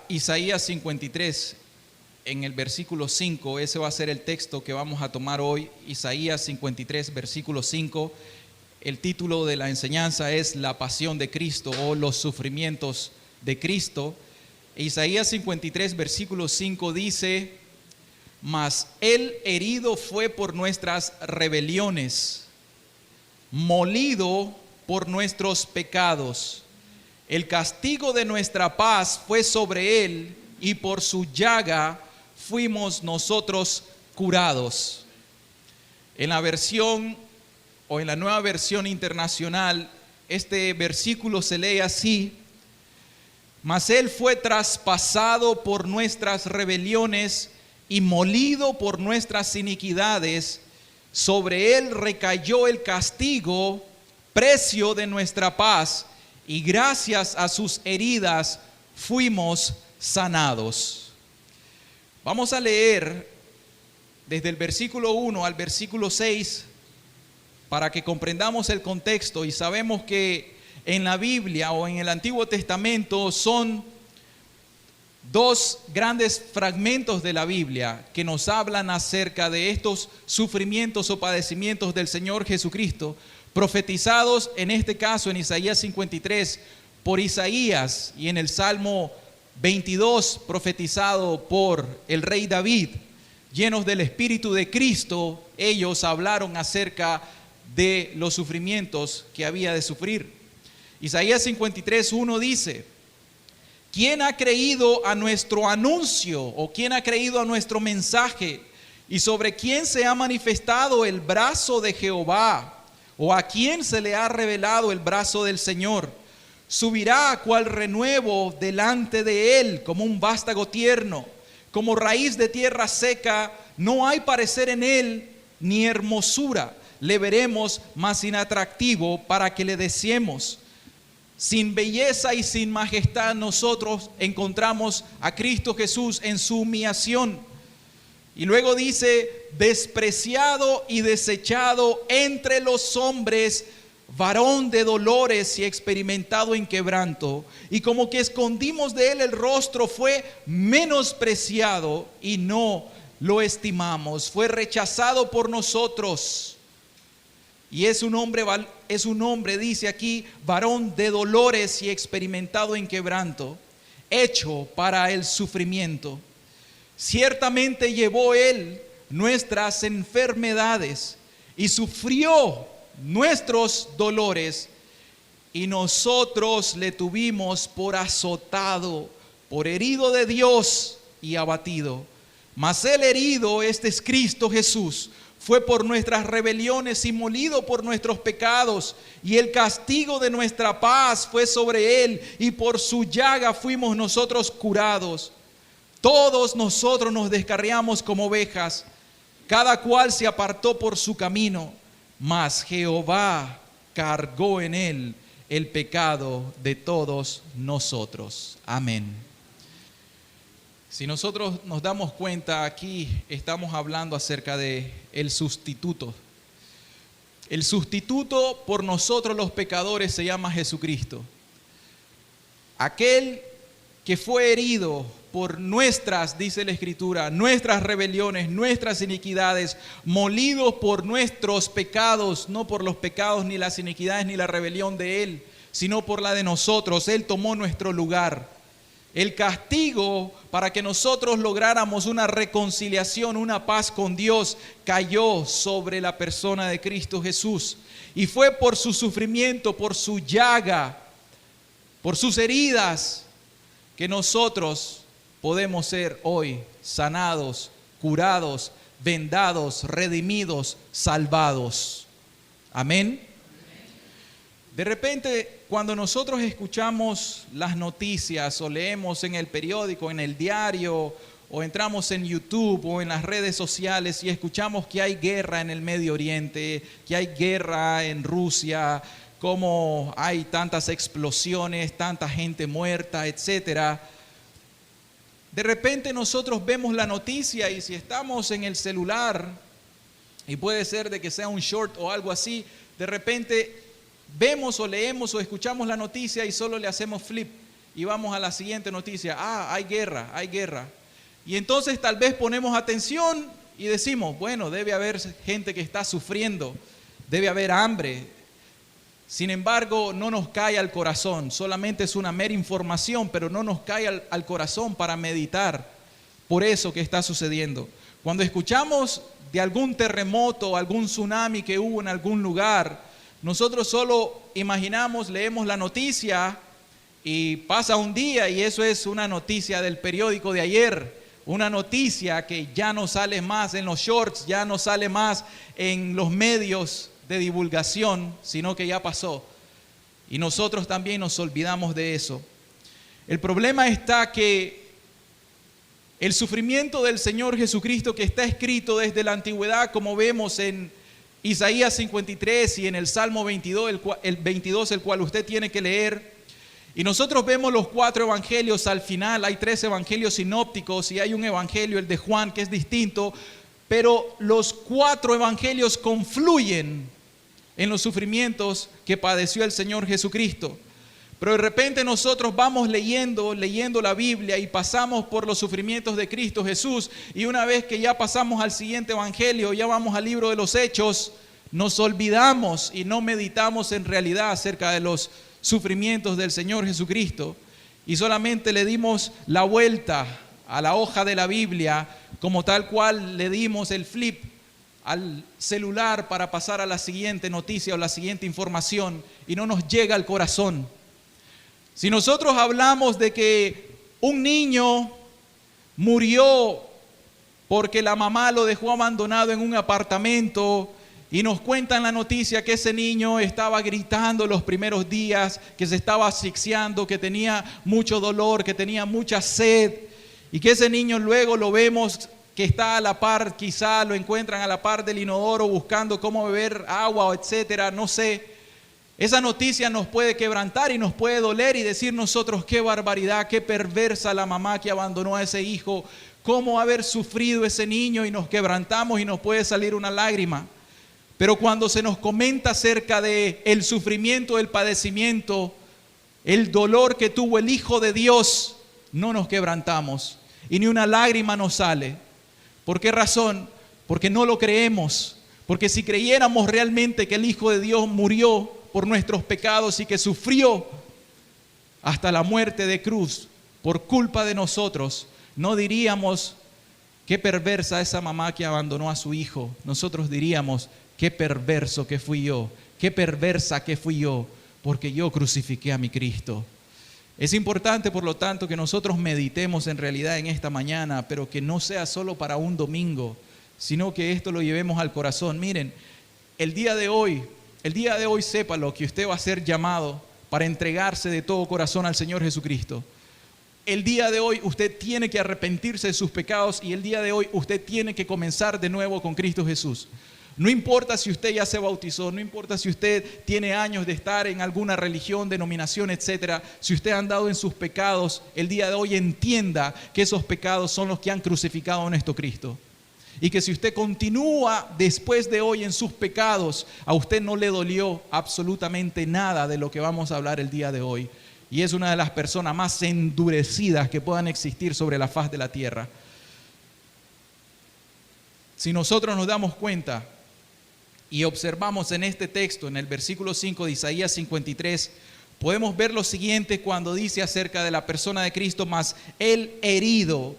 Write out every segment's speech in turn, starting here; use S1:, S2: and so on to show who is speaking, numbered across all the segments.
S1: Isaías 53, en el versículo 5, ese va a ser el texto que vamos a tomar hoy. Isaías 53, versículo 5. El título de la enseñanza es La pasión de Cristo o los sufrimientos de Cristo. Isaías 53, versículo 5 dice: mas él herido fue por nuestras rebeliones, molido por nuestros pecados. El castigo de nuestra paz fue sobre él, y por su llaga fuimos nosotros curados. En la versión o en la Nueva Versión Internacional, este versículo se lee así: mas él fue traspasado por nuestras rebeliones y molido por nuestras iniquidades. Sobre él recayó el castigo, precio de nuestra paz, y gracias a sus heridas fuimos sanados. Vamos a leer desde el versículo 1 al versículo 6 para que comprendamos el contexto. Y sabemos que en la Biblia o en el Antiguo Testamento son dos grandes fragmentos de la Biblia que nos hablan acerca de estos sufrimientos o padecimientos del Señor Jesucristo, profetizados en este caso en Isaías 53 por Isaías, y en el Salmo 22 profetizado por el rey David. Llenos del Espíritu de Cristo, ellos hablaron acerca de los sufrimientos que había de sufrir. Isaías 53, 1 dice: ¿quién ha creído a nuestro anuncio o quién ha creído a nuestro mensaje? ¿Y sobre quién se ha manifestado el brazo de Jehová? ¿O a quién se le ha revelado el brazo del Señor? Subirá a cual renuevo delante de él, como un vástago tierno, como raíz de tierra seca. No hay parecer en él ni hermosura. Le veremos más inatractivo para que le deseemos. Sin belleza y sin majestad nosotros encontramos a Cristo Jesús en su humillación. Y luego dice: despreciado y desechado entre los hombres, varón de dolores y experimentado en quebranto. Y como que escondimos de él el rostro, fue menospreciado y no lo estimamos. Fue rechazado por nosotros. Y es un hombre, dice aquí, varón de dolores y experimentado en quebranto, hecho para el sufrimiento. Ciertamente llevó él nuestras enfermedades y sufrió nuestros dolores, y nosotros le tuvimos por azotado, por herido de Dios y abatido. Mas el herido, este es Cristo Jesús, fue por nuestras rebeliones y molido por nuestros pecados, y el castigo de nuestra paz fue sobre él, y por su llaga fuimos nosotros curados. Todos nosotros nos descarriamos como ovejas, cada cual se apartó por su camino, mas Jehová cargó en él el pecado de todos nosotros. Amén. Si nosotros nos damos cuenta, aquí estamos hablando acerca de el sustituto. El sustituto por nosotros los pecadores se llama Jesucristo. Aquel que fue herido por nuestras, dice la Escritura, nuestras rebeliones, nuestras iniquidades, molido por nuestros pecados, no por los pecados ni las iniquidades ni la rebelión de él, sino por la de nosotros. Él tomó nuestro lugar. El castigo para que nosotros lográramos una reconciliación, una paz con Dios, cayó sobre la persona de Cristo Jesús. Y fue por su sufrimiento, por su llaga, por sus heridas, que nosotros podemos ser hoy sanados, curados, vendados, redimidos, salvados. Amén. De repente, cuando nosotros escuchamos las noticias o leemos en el periódico, en el diario, o entramos en YouTube o en las redes sociales y escuchamos que hay guerra en el Medio Oriente, que hay guerra en Rusia, cómo hay tantas explosiones, tanta gente muerta, etcétera. De repente nosotros vemos la noticia, y si estamos en el celular, y puede ser de que sea un short o algo así, de repente vemos o leemos o escuchamos la noticia y solo le hacemos flip y vamos a la siguiente noticia. Hay guerra, hay guerra. Y entonces tal vez ponemos atención y decimos, bueno, debe haber gente que está sufriendo, debe haber hambre. Sin embargo, no nos cae al corazón, solamente es una mera información, pero no nos cae al corazón para meditar por eso que está sucediendo. Cuando escuchamos de algún terremoto, algún tsunami que hubo en algún lugar, nosotros solo imaginamos, leemos la noticia y pasa un día y eso es una noticia del periódico de ayer, una noticia que ya no sale más en los shorts, ya no sale más en los medios de divulgación, sino que ya pasó. Y nosotros también nos olvidamos de eso. El problema está que el sufrimiento del Señor Jesucristo, que está escrito desde la antigüedad, como vemos en Isaías 53 y en el Salmo 22, el cual usted tiene que leer. Y nosotros vemos los 4 evangelios al final. Hay 3 evangelios sinópticos y hay un evangelio, el de Juan, que es distinto. Pero los 4 evangelios confluyen en los sufrimientos que padeció el Señor Jesucristo. Pero de repente nosotros vamos leyendo la Biblia y pasamos por los sufrimientos de Cristo Jesús, y una vez que ya pasamos al siguiente evangelio, ya vamos al libro de los Hechos, nos olvidamos y no meditamos en realidad acerca de los sufrimientos del Señor Jesucristo, y solamente le dimos la vuelta a la hoja de la Biblia, como tal cual le dimos el flip al celular para pasar a la siguiente noticia o la siguiente información, y no nos llega al corazón. Si nosotros hablamos de que un niño murió porque la mamá lo dejó abandonado en un apartamento, y nos cuentan la noticia que ese niño estaba gritando los primeros días, que se estaba asfixiando, que tenía mucho dolor, que tenía mucha sed, y que ese niño luego lo vemos que está a la par, quizá lo encuentran a la par del inodoro buscando cómo beber agua, etcétera, no sé. Esa noticia nos puede quebrantar y nos puede doler y decir nosotros, qué barbaridad, qué perversa la mamá que abandonó a ese hijo, cómo haber sufrido ese niño, y nos quebrantamos y nos puede salir una lágrima. Pero cuando se nos comenta acerca de el sufrimiento, el padecimiento, el dolor que tuvo el Hijo de Dios, no nos quebrantamos y ni una lágrima nos sale. ¿Por qué razón? Porque no lo creemos. Porque si creyéramos realmente que el Hijo de Dios murió por nuestros pecados y que sufrió hasta la muerte de cruz por culpa de nosotros, no diríamos qué perversa esa mamá que abandonó a su hijo. Nosotros diríamos, qué perverso que fui yo, qué perversa que fui yo, porque yo crucifiqué a mi Cristo. Es importante, por lo tanto, que nosotros meditemos en realidad en esta mañana, pero que no sea solo para un domingo, sino que esto lo llevemos al corazón. Miren, el día de hoy sépalo que usted va a ser llamado para entregarse de todo corazón al Señor Jesucristo. El día de hoy usted tiene que arrepentirse de sus pecados, y el día de hoy usted tiene que comenzar de nuevo con Cristo Jesús. No importa si usted ya se bautizó, no importa si usted tiene años de estar en alguna religión, denominación, etcétera. Si usted ha andado en sus pecados, el día de hoy entienda que esos pecados son los que han crucificado a nuestro Cristo. Y que si usted continúa después de hoy en sus pecados, a usted no le dolió absolutamente nada de lo que vamos a hablar el día de hoy. Y es una de las personas más endurecidas que puedan existir sobre la faz de la tierra. Si nosotros nos damos cuenta y observamos en este texto, en el versículo 5 de Isaías 53, podemos ver lo siguiente cuando dice acerca de la persona de Cristo: mas el herido,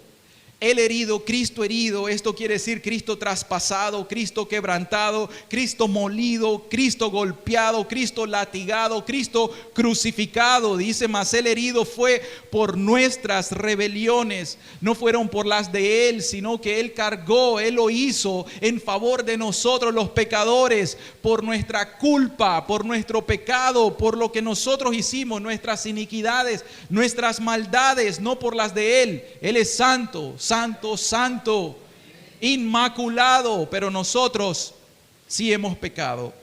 S1: Cristo herido. Esto quiere decir Cristo traspasado, Cristo quebrantado, Cristo molido, Cristo golpeado, Cristo latigado, Cristo crucificado. Dice, mas el herido fue por nuestras rebeliones, no fueron por las de Él, sino que Él cargó, Él lo hizo en favor de nosotros los pecadores, por nuestra culpa, por nuestro pecado, por lo que nosotros hicimos, nuestras iniquidades, nuestras maldades, no por las de Él. Él es santo, santo, santo, inmaculado, pero nosotros sí hemos pecado.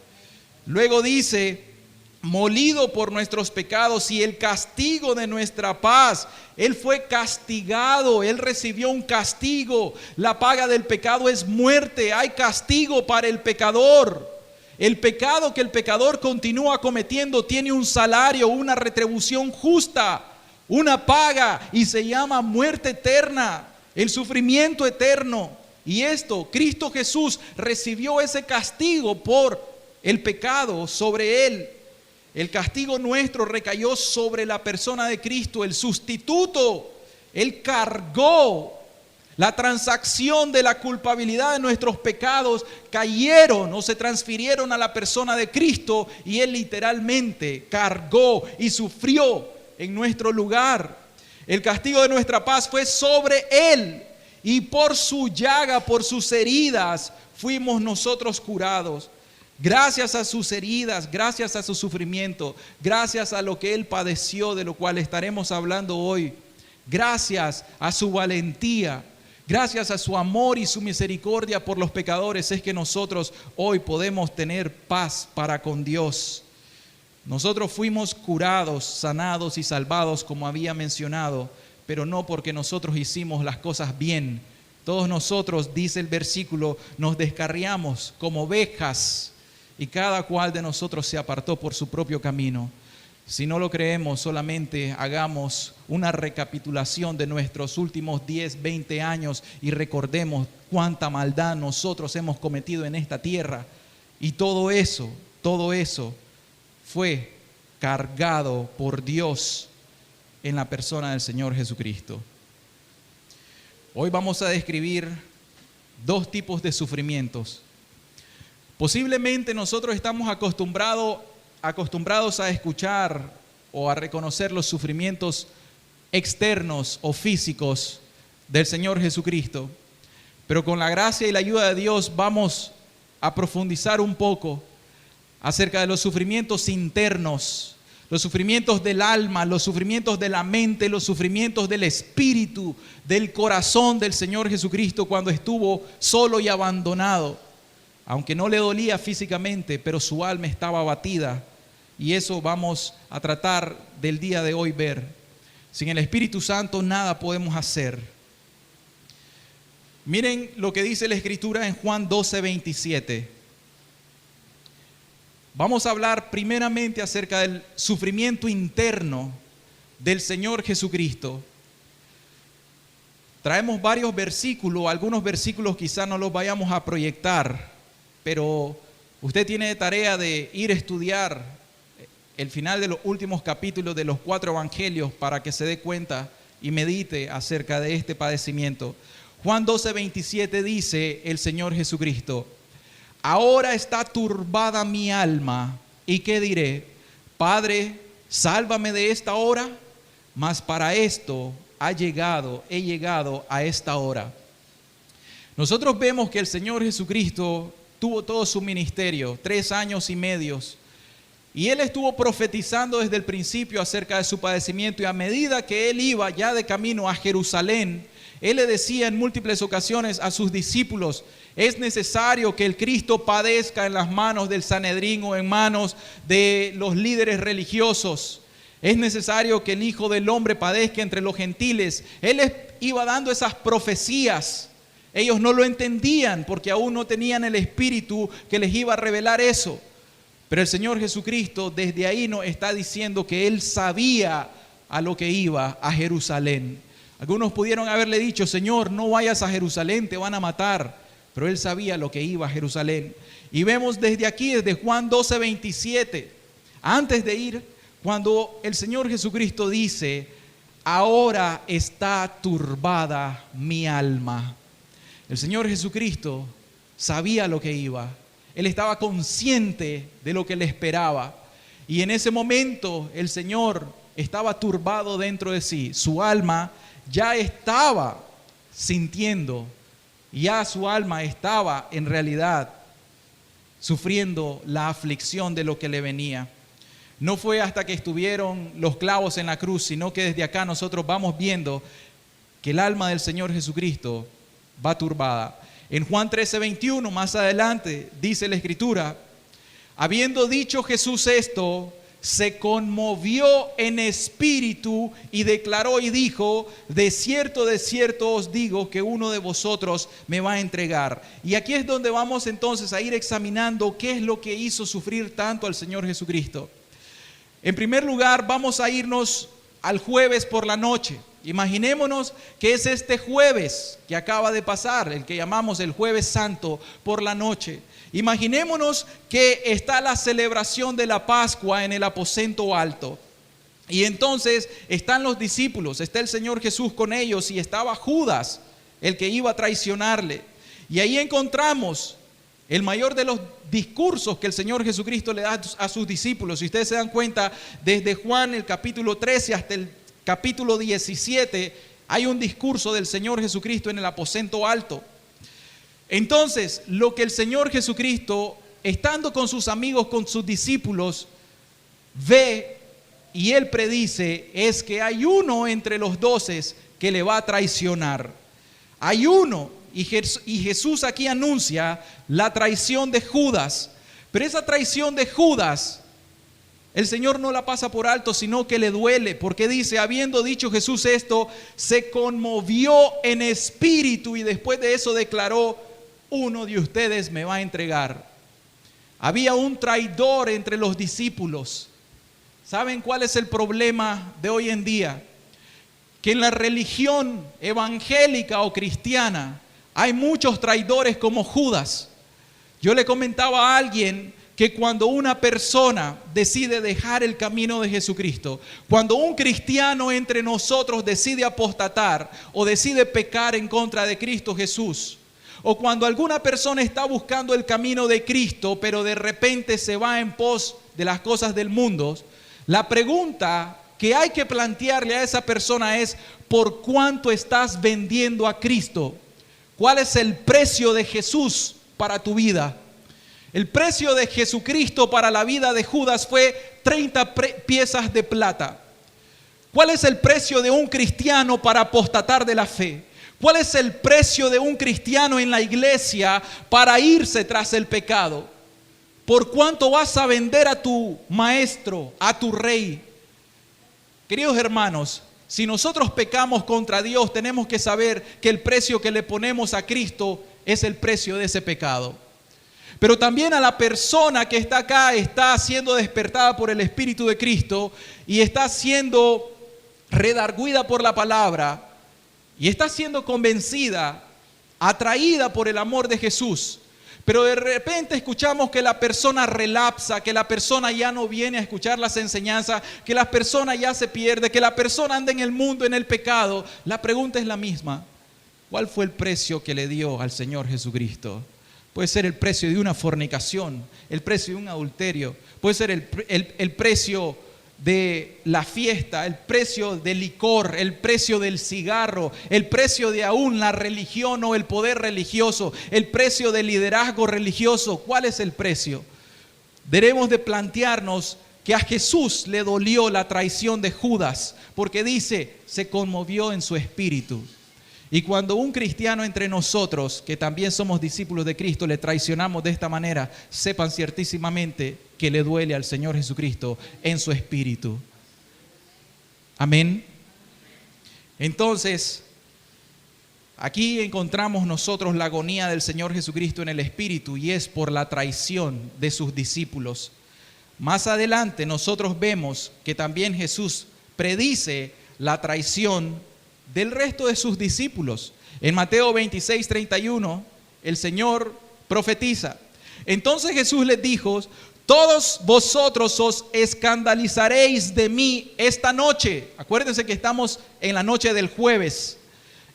S1: Luego dice, molido por nuestros pecados, y el castigo de nuestra paz. Él fue castigado, Él recibió un castigo. La paga del pecado es muerte. Hay castigo para el pecador. El pecado que el pecador continúa cometiendo tiene un salario, una retribución justa. una paga y se llama muerte eterna, el sufrimiento eterno. Y esto, Cristo Jesús recibió ese castigo por el pecado sobre él. El castigo nuestro recayó sobre la persona de Cristo, el sustituto. Él cargó la transacción de la culpabilidad de nuestros pecados, cayeron o se transfirieron a la persona de Cristo y Él literalmente cargó y sufrió en nuestro lugar. El castigo de nuestra paz fue sobre Él y por su llaga, por sus heridas, fuimos nosotros curados. Gracias a sus heridas, gracias a su sufrimiento, gracias a lo que Él padeció, de lo cual estaremos hablando hoy, gracias a su valentía, gracias a su amor y su misericordia por los pecadores, es que nosotros hoy podemos tener paz para con Dios. Nosotros fuimos curados, sanados y salvados, como había mencionado, pero no porque nosotros hicimos las cosas bien. Todos nosotros, dice el versículo, nos descarriamos como ovejas y cada cual de nosotros se apartó por su propio camino. Si no lo creemos, solamente hagamos una recapitulación de nuestros últimos 10, 20 años y recordemos cuánta maldad nosotros hemos cometido en esta tierra. Y todo eso fue cargado por Dios en la persona del Señor Jesucristo. Hoy vamos a describir dos tipos de sufrimientos. Posiblemente nosotros estamos acostumbrados a escuchar o a reconocer los sufrimientos externos o físicos del Señor Jesucristo, pero con la gracia y la ayuda de Dios vamos a profundizar un poco acerca de los sufrimientos internos, los sufrimientos del alma, los sufrimientos de la mente, los sufrimientos del espíritu, del corazón del Señor Jesucristo cuando estuvo solo y abandonado. Aunque no le dolía físicamente, pero su alma estaba abatida. Y eso vamos a tratar del día de hoy ver. Sin el Espíritu Santo nada podemos hacer. Miren lo que dice la Escritura en Juan 12:27. Vamos a hablar primeramente acerca del sufrimiento interno del Señor Jesucristo. Traemos varios versículos, algunos versículos quizás no los vayamos a proyectar, pero usted tiene de tarea de ir a estudiar el final de los últimos capítulos de los 4 evangelios para que se dé cuenta y medite acerca de este padecimiento. Juan 12:27 dice el Señor Jesucristo: ahora está turbada mi alma, ¿y qué diré? Padre, sálvame de esta hora, mas para esto he llegado a esta hora. Nosotros vemos que el Señor Jesucristo tuvo todo su ministerio, 3 años y medio, y Él estuvo profetizando desde el principio acerca de su padecimiento, y a medida que Él iba ya de camino a Jerusalén, Él le decía en múltiples ocasiones a sus discípulos: es necesario que el Cristo padezca en las manos del Sanedrín o en manos de los líderes religiosos. Es necesario que el Hijo del Hombre padezca entre los gentiles. Él les iba dando esas profecías. Ellos no lo entendían porque aún no tenían el Espíritu que les iba a revelar eso. Pero el Señor Jesucristo desde ahí nos está diciendo que Él sabía a lo que iba, a Jerusalén. Algunos pudieron haberle dicho: Señor, no vayas a Jerusalén, te van a matar. Pero Él sabía lo que iba a Jerusalén. Y vemos desde aquí, desde Juan 12:27, antes de ir, cuando el Señor Jesucristo dice: ahora está turbada mi alma. El Señor Jesucristo sabía lo que iba. Él estaba consciente de lo que le esperaba. Y en ese momento el Señor estaba turbado dentro de sí. Su alma ya estaba sintiendo, ya su alma estaba en realidad sufriendo la aflicción de lo que le venía. No fue hasta que estuvieron los clavos en la cruz, sino que desde acá nosotros vamos viendo que el alma del Señor Jesucristo va turbada. En Juan 13:21, más adelante, dice la Escritura: habiendo dicho Jesús esto, se conmovió en espíritu y declaró y dijo: de cierto os digo que uno de vosotros me va a entregar. Y aquí es donde vamos entonces a ir examinando qué es lo que hizo sufrir tanto al Señor Jesucristo. En primer lugar, vamos a irnos al jueves por la noche. Imaginémonos que es este jueves que acaba de pasar, el que llamamos el Jueves Santo por la noche. Imaginémonos que está la celebración de la Pascua en el aposento alto. Y entonces están los discípulos, está el Señor Jesús con ellos y estaba Judas, el que iba a traicionarle. Y ahí encontramos el mayor de los discursos que el Señor Jesucristo le da a sus discípulos. Si ustedes se dan cuenta, desde Juan el capítulo 13 hasta el capítulo 17, hay un discurso del Señor Jesucristo en el aposento alto. Entonces, lo que el Señor Jesucristo, estando con sus amigos, con sus discípulos, ve y él predice es que hay uno entre los 12 que le va a traicionar. Hay uno, y Jesús aquí anuncia la traición de Judas. Pero esa traición de Judas, el Señor no la pasa por alto, sino que le duele, porque dice, habiendo dicho Jesús esto, se conmovió en espíritu y después de eso declaró, uno de ustedes me va a entregar. Había un traidor entre los discípulos. ¿Saben cuál es el problema de hoy en día? Que en la religión evangélica o cristiana hay muchos traidores como Judas. Yo le comentaba a alguien que cuando una persona decide dejar el camino de Jesucristo, cuando un cristiano entre nosotros decide apostatar o decide pecar en contra de Cristo Jesús, o cuando alguna persona está buscando el camino de Cristo, pero de repente se va en pos de las cosas del mundo, la pregunta que hay que plantearle a esa persona es, ¿por cuánto estás vendiendo a Cristo? ¿Cuál es el precio de Jesús para tu vida? El precio de Jesucristo para la vida de Judas fue 30 piezas de plata. ¿Cuál es el precio de un cristiano para apostatar de la fe? ¿Cuál es el precio de un cristiano en la iglesia para irse tras el pecado? ¿Por cuánto vas a vender a tu maestro, a tu rey? Queridos hermanos, si nosotros pecamos contra Dios, tenemos que saber que el precio que le ponemos a Cristo es el precio de ese pecado. Pero también a la persona que está acá está siendo despertada por el Espíritu de Cristo y está siendo redarguida por la palabra y está siendo convencida, atraída por el amor de Jesús. Pero de repente escuchamos que la persona relapsa, que la persona ya no viene a escuchar las enseñanzas, que la persona ya se pierde, que la persona anda en el mundo, en el pecado. La pregunta es la misma. ¿Cuál fue el precio que le dio al Señor Jesucristo? Puede ser el precio de una fornicación, el precio de un adulterio, puede ser el precio de la fiesta, el precio del licor, el precio del cigarro, el precio de aún la religión o el poder religioso, el precio del liderazgo religioso. ¿Cuál es el precio? Debemos de plantearnos que a Jesús le dolió la traición de Judas, porque dice, se conmovió en su espíritu. Y cuando un cristiano entre nosotros, que también somos discípulos de Cristo, le traicionamos de esta manera, sepan ciertísimamente que le duele al Señor Jesucristo en su espíritu. Amén. Entonces, aquí encontramos nosotros la agonía del Señor Jesucristo en el espíritu y es por la traición de sus discípulos. Más adelante nosotros vemos que también Jesús predice la traición del resto de sus discípulos. En Mateo 26:31, el Señor profetiza. Entonces Jesús les dijo, todos vosotros os escandalizaréis de mí esta noche. Acuérdense que estamos en la noche del jueves.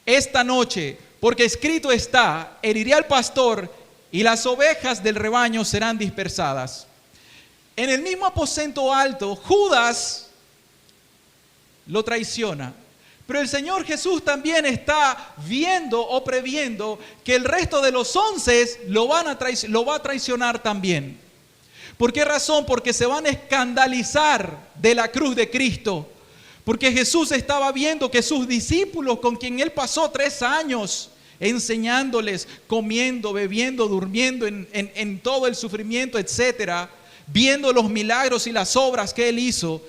S1: Esta noche, porque escrito está, heriré al pastor y las ovejas del rebaño serán dispersadas. En el mismo aposento alto, Judas lo traiciona. Pero el Señor Jesús también está viendo o previendo que el resto de los 11 lo va a traicionar también. ¿Por qué razón? Porque se van a escandalizar de la cruz de Cristo. Porque Jesús estaba viendo que sus discípulos, con quien Él pasó 3 años, enseñándoles, comiendo, bebiendo, durmiendo en todo el sufrimiento, etcétera, viendo los milagros y las obras que Él hizo,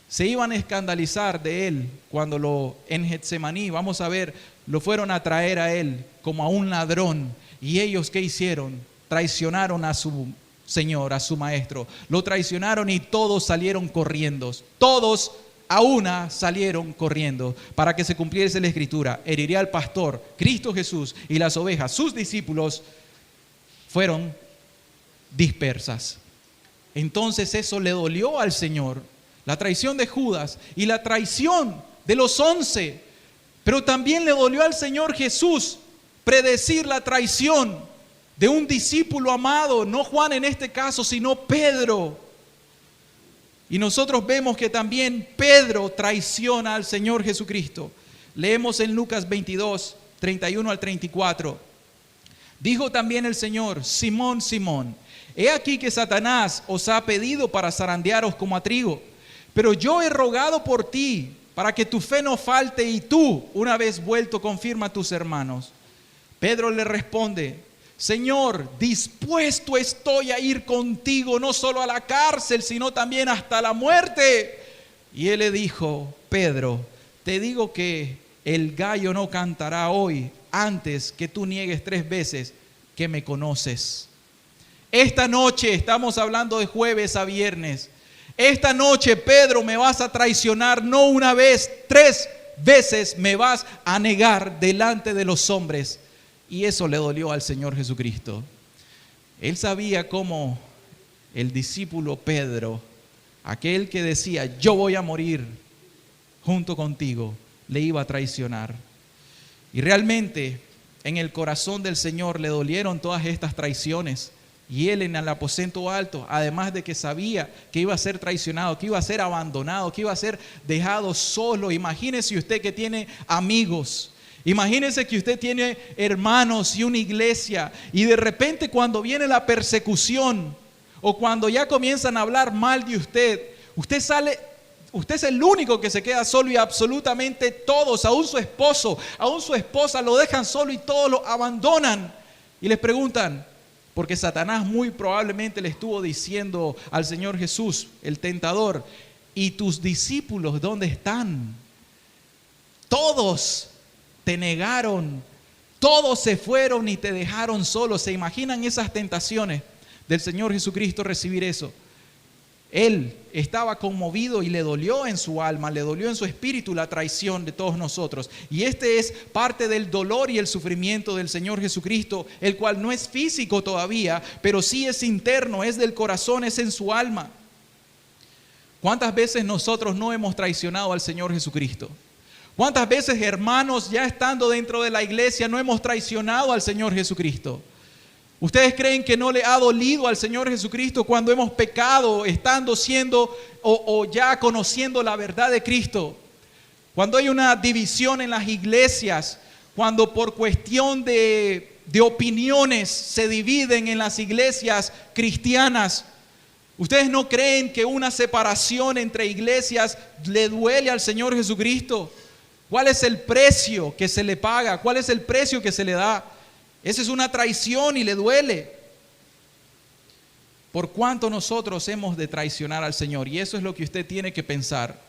S1: se iban a escandalizar de Él cuando en Getsemaní, vamos a ver, lo fueron a traer a Él como a un ladrón. Y ellos, ¿qué hicieron? Traicionaron a su Señor, a su Maestro. Lo traicionaron y todos salieron corriendo. Todos a una salieron corriendo, para que se cumpliese la escritura: heriría al pastor, Cristo Jesús, y las ovejas, sus discípulos, fueron dispersas. Entonces eso le dolió al Señor, la traición de Judas y la traición de los 11. Pero también le dolió al Señor Jesús predecir la traición de un discípulo amado, no Juan en este caso, sino Pedro. Y nosotros vemos que también Pedro traiciona al Señor Jesucristo. Leemos en Lucas 22, 31 al 34. Dijo también el Señor: Simón, Simón, he aquí que Satanás os ha pedido para zarandearos como a trigo, pero yo he rogado por ti, para que tu fe no falte, y tú, una vez vuelto, confirma a tus hermanos. Pedro le responde: Señor, dispuesto estoy a ir contigo, no solo a la cárcel, sino también hasta la muerte. Y él le dijo: Pedro, te digo que el gallo no cantará hoy antes que tú niegues 3 veces que me conoces. Esta noche, estamos hablando de jueves a viernes, esta noche, Pedro, me vas a traicionar, no una vez, 3 veces me vas a negar delante de los hombres. Y eso le dolió al Señor Jesucristo. Él sabía cómo el discípulo Pedro, aquel que decía: yo voy a morir junto contigo, le iba a traicionar. Y realmente en el corazón del Señor le dolieron todas estas traiciones. Y él en el aposento alto, además de que sabía que iba a ser traicionado, que iba a ser abandonado, que iba a ser dejado solo. Imagínese usted que tiene amigos, imagínese que usted tiene hermanos y una iglesia, y de repente cuando viene la persecución o cuando ya comienzan a hablar mal de usted, usted es el único que se queda solo, y absolutamente todos, aún su esposo, aún su esposa, lo dejan solo y todos lo abandonan. Y les preguntan, porque Satanás muy probablemente le estuvo diciendo al Señor Jesús, el tentador: ¿y tus discípulos dónde están? Todos te negaron, todos se fueron y te dejaron solo. ¿Se imaginan esas tentaciones del Señor Jesucristo recibir eso? Él estaba conmovido y le dolió en su alma, le dolió en su espíritu la traición de todos nosotros. Y este es parte del dolor y el sufrimiento del Señor Jesucristo, el cual no es físico todavía, pero sí es interno, es del corazón, es en su alma. ¿Cuántas veces nosotros no hemos traicionado al Señor Jesucristo? ¿Cuántas veces, hermanos, ya estando dentro de la iglesia, no hemos traicionado al Señor Jesucristo? ¿Ustedes creen que no le ha dolido al Señor Jesucristo cuando hemos pecado, estando siendo o ya conociendo la verdad de Cristo? Cuando hay una división en las iglesias, cuando por cuestión de opiniones se dividen en las iglesias cristianas, ¿ustedes no creen que una separación entre iglesias le duele al Señor Jesucristo? ¿Cuál es el precio que se le paga? ¿Cuál es el precio que se le da? Esa es una traición y le duele. ¿Por cuánto nosotros hemos de traicionar al Señor? Y eso es lo que usted tiene que pensar.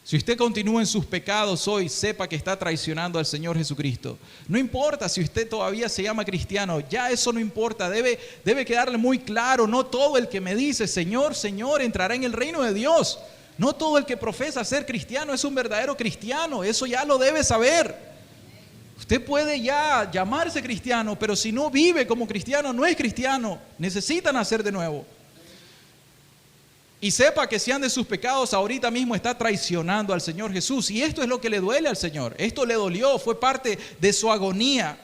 S1: Si usted continúa en sus pecados hoy, sepa que está traicionando al Señor Jesucristo. No importa si usted todavía se llama cristiano, ya eso no importa. Debe quedarle muy claro: no todo el que me dice Señor, Señor entrará en el reino de Dios. No todo el que profesa ser cristiano es un verdadero cristiano. Eso ya lo debe saber. Usted puede ya llamarse cristiano, pero si no vive como cristiano, no es cristiano. Necesita nacer de nuevo. Y sepa que si anda en sus pecados, ahorita mismo está traicionando al Señor Jesús. Y esto es lo que le duele al Señor. Esto le dolió, fue parte de su agonía.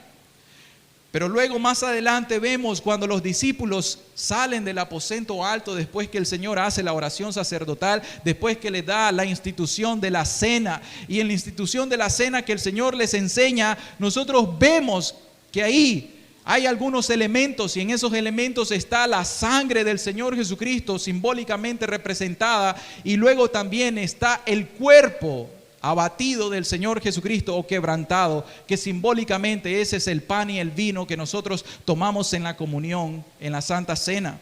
S1: Pero luego más adelante vemos cuando los discípulos salen del aposento alto, después que el Señor hace la oración sacerdotal, después que les da la institución de la cena. Y en la institución de la cena que el Señor les enseña, nosotros vemos que ahí hay algunos elementos, y en esos elementos está la sangre del Señor Jesucristo simbólicamente representada, y luego también está el cuerpo abatido del Señor Jesucristo o quebrantado, que simbólicamente ese es el pan y el vino que nosotros tomamos en la comunión, en la Santa Cena.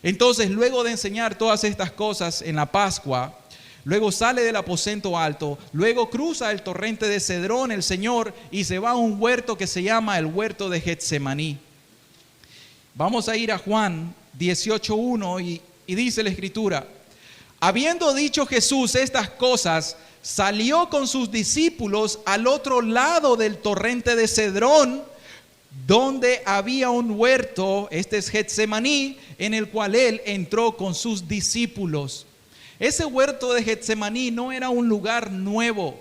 S1: Entonces, luego de enseñar todas estas cosas en la Pascua, luego sale del aposento alto, luego cruza el torrente de Cedrón el Señor y se va a un huerto que se llama el huerto de Getsemaní. Vamos a ir a Juan 18:1 y dice la Escritura: Habiendo dicho Jesús estas cosas, salió con sus discípulos al otro lado del torrente de Cedrón, donde había un huerto, este es Getsemaní, en el cual él entró con sus discípulos. Ese huerto de Getsemaní no era un lugar nuevo.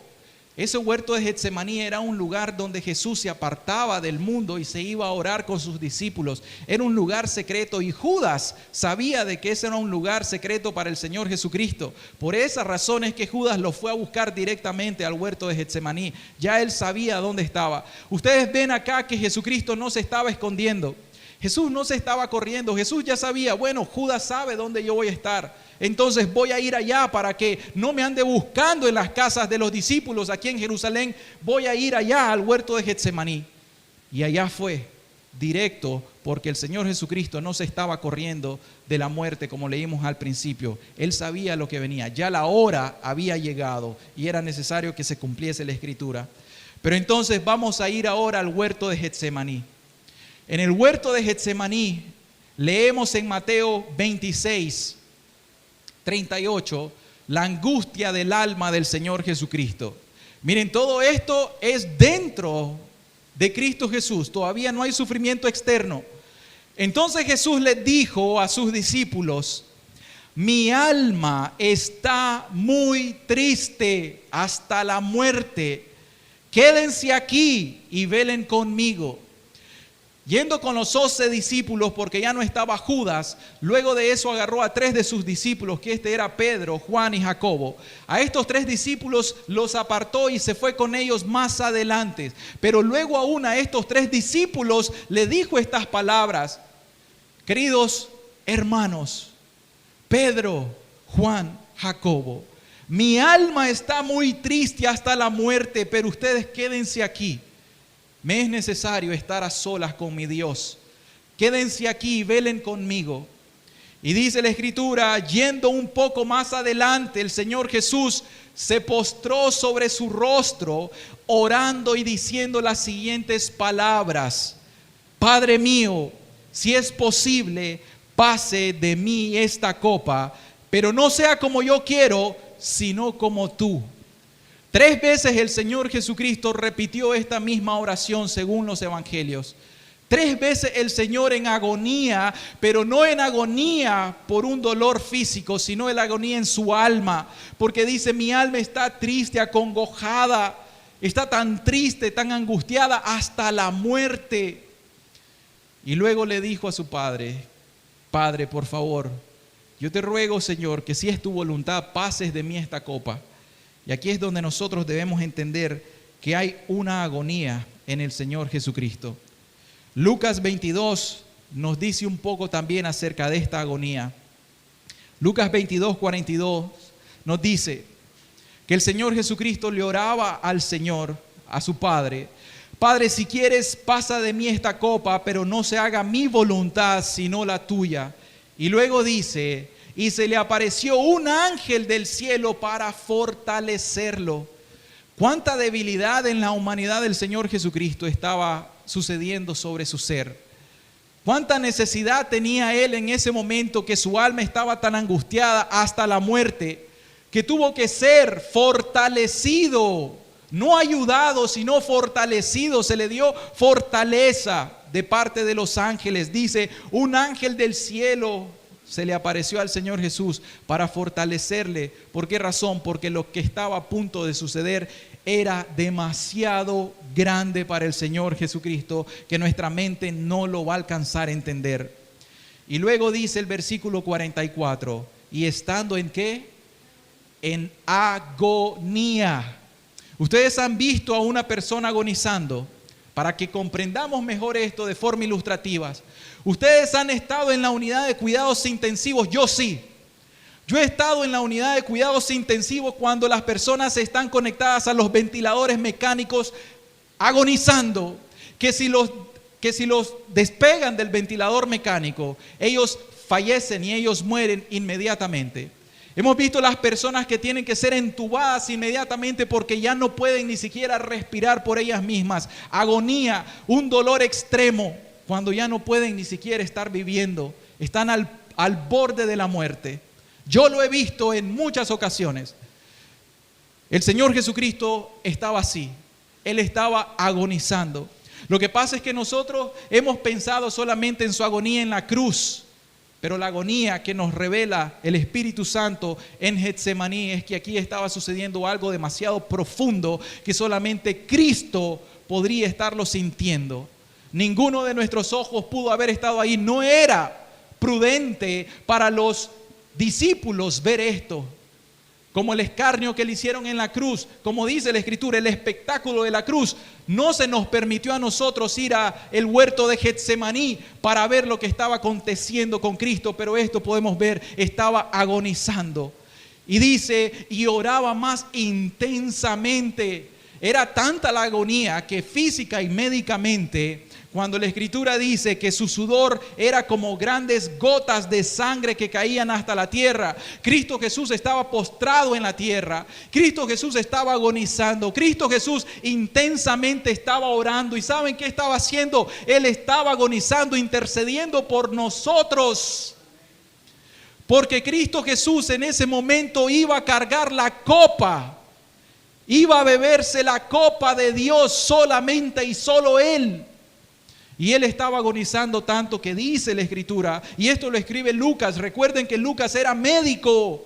S1: Ese huerto de Getsemaní era un lugar donde Jesús se apartaba del mundo y se iba a orar con sus discípulos. Era un lugar secreto y Judas sabía de que ese era un lugar secreto para el Señor Jesucristo. Por esa razón es que Judas lo fue a buscar directamente al huerto de Getsemaní. Ya él sabía dónde estaba. Ustedes ven acá que Jesucristo no se estaba escondiendo. Jesús no se estaba corriendo. Jesús ya sabía, bueno, Judas sabe dónde yo voy a estar. Entonces voy a ir allá para que no me ande buscando en las casas de los discípulos aquí en Jerusalén. Voy a ir allá al huerto de Getsemaní. Y allá fue, directo, porque el Señor Jesucristo no se estaba corriendo de la muerte como leímos al principio. Él sabía lo que venía. Ya la hora había llegado y era necesario que se cumpliese la Escritura. Pero entonces vamos a ir ahora al huerto de Getsemaní. En el huerto de Getsemaní leemos en Mateo 26:38, la angustia del alma del Señor Jesucristo. Miren, todo esto es dentro de Cristo Jesús. Todavía no hay sufrimiento externo. Entonces Jesús les dijo a sus discípulos: mi alma está muy triste hasta la muerte. Quédense aquí y velen conmigo. Yendo con los 11 discípulos, porque ya no estaba Judas, luego de eso agarró a 3 de sus discípulos, que era Pedro, Juan y Jacobo. A estos 3 discípulos los apartó y se fue con ellos más adelante. Pero luego aún a estos 3 discípulos le dijo estas palabras: queridos hermanos, Pedro, Juan, Jacobo, mi alma está muy triste hasta la muerte, pero ustedes quédense aquí. Me es necesario estar a solas con mi Dios. Quédense aquí y velen conmigo. Y dice la Escritura, yendo un poco más adelante, el Señor Jesús se postró sobre su rostro, orando y diciendo las siguientes palabras: Padre mío, si es posible, pase de mí esta copa, pero no sea como yo quiero, sino como tú. 3 veces el Señor Jesucristo repitió esta misma oración según los evangelios. 3 veces el Señor en agonía, pero no en agonía por un dolor físico, sino en agonía en su alma. Porque dice, mi alma está triste, acongojada, está tan triste, tan angustiada hasta la muerte. Y luego le dijo a su padre: Padre, por favor, yo te ruego, Señor, que si es tu voluntad, pases de mí esta copa. Y aquí es donde nosotros debemos entender que hay una agonía en el Señor Jesucristo. Lucas 22 nos dice un poco también acerca de esta agonía. Lucas 22:42 nos dice que el Señor Jesucristo le oraba al Señor, a su Padre: Padre, si quieres, pasa de mí esta copa, pero no se haga mi voluntad, sino la tuya. Y luego dice: y se le apareció un ángel del cielo para fortalecerlo. ¿Cuánta debilidad en la humanidad del Señor Jesucristo estaba sucediendo sobre su ser? ¿Cuánta necesidad tenía Él en ese momento, que su alma estaba tan angustiada hasta la muerte, que tuvo que ser fortalecido? No ayudado, sino fortalecido. Se le dio fortaleza de parte de los ángeles. Dice, un ángel del cielo se le apareció al Señor Jesús para fortalecerle. ¿Por qué razón? Porque lo que estaba a punto de suceder era demasiado grande para el Señor Jesucristo, que nuestra mente no lo va a alcanzar a entender. Y luego dice el versículo 44, y estando ¿en qué? En agonía. Ustedes han visto a una persona agonizando. Para que comprendamos mejor esto de forma ilustrativa, ustedes han estado en la unidad de cuidados intensivos. Yo sí. Yo he estado en la unidad de cuidados intensivos cuando las personas están conectadas a los ventiladores mecánicos agonizando, que si los despegan del ventilador mecánico, ellos fallecen y ellos mueren inmediatamente. Hemos visto las personas que tienen que ser entubadas inmediatamente porque ya no pueden ni siquiera respirar por ellas mismas. Agonía, un dolor extremo, cuando ya no pueden ni siquiera estar viviendo. Están al borde de la muerte. Yo lo he visto en muchas ocasiones. El Señor Jesucristo estaba así. Él estaba agonizando. Lo que pasa es que nosotros hemos pensado solamente en su agonía en la cruz, pero la agonía que nos revela el Espíritu Santo en Getsemaní es que aquí estaba sucediendo algo demasiado profundo que solamente Cristo podría estarlo sintiendo. Ninguno de nuestros ojos pudo haber estado ahí. No era prudente para los discípulos ver esto. Como el escarnio que le hicieron en la cruz, como dice la Escritura, el espectáculo de la cruz, no se nos permitió a nosotros ir al huerto de Getsemaní para ver lo que estaba aconteciendo con Cristo, pero esto podemos ver, estaba agonizando. Y dice, y oraba más intensamente. Era tanta la agonía que física y médicamente, cuando la Escritura dice que su sudor era como grandes gotas de sangre que caían hasta la tierra, Cristo Jesús estaba postrado en la tierra, Cristo Jesús estaba agonizando, Cristo Jesús intensamente estaba orando. ¿Y saben qué estaba haciendo? Él estaba agonizando, intercediendo por nosotros. Porque Cristo Jesús en ese momento iba a cargar la copa, iba a beberse la copa de Dios solamente y solo Él. Y Él estaba agonizando tanto que dice la Escritura, y esto lo escribe Lucas. Recuerden que Lucas era médico.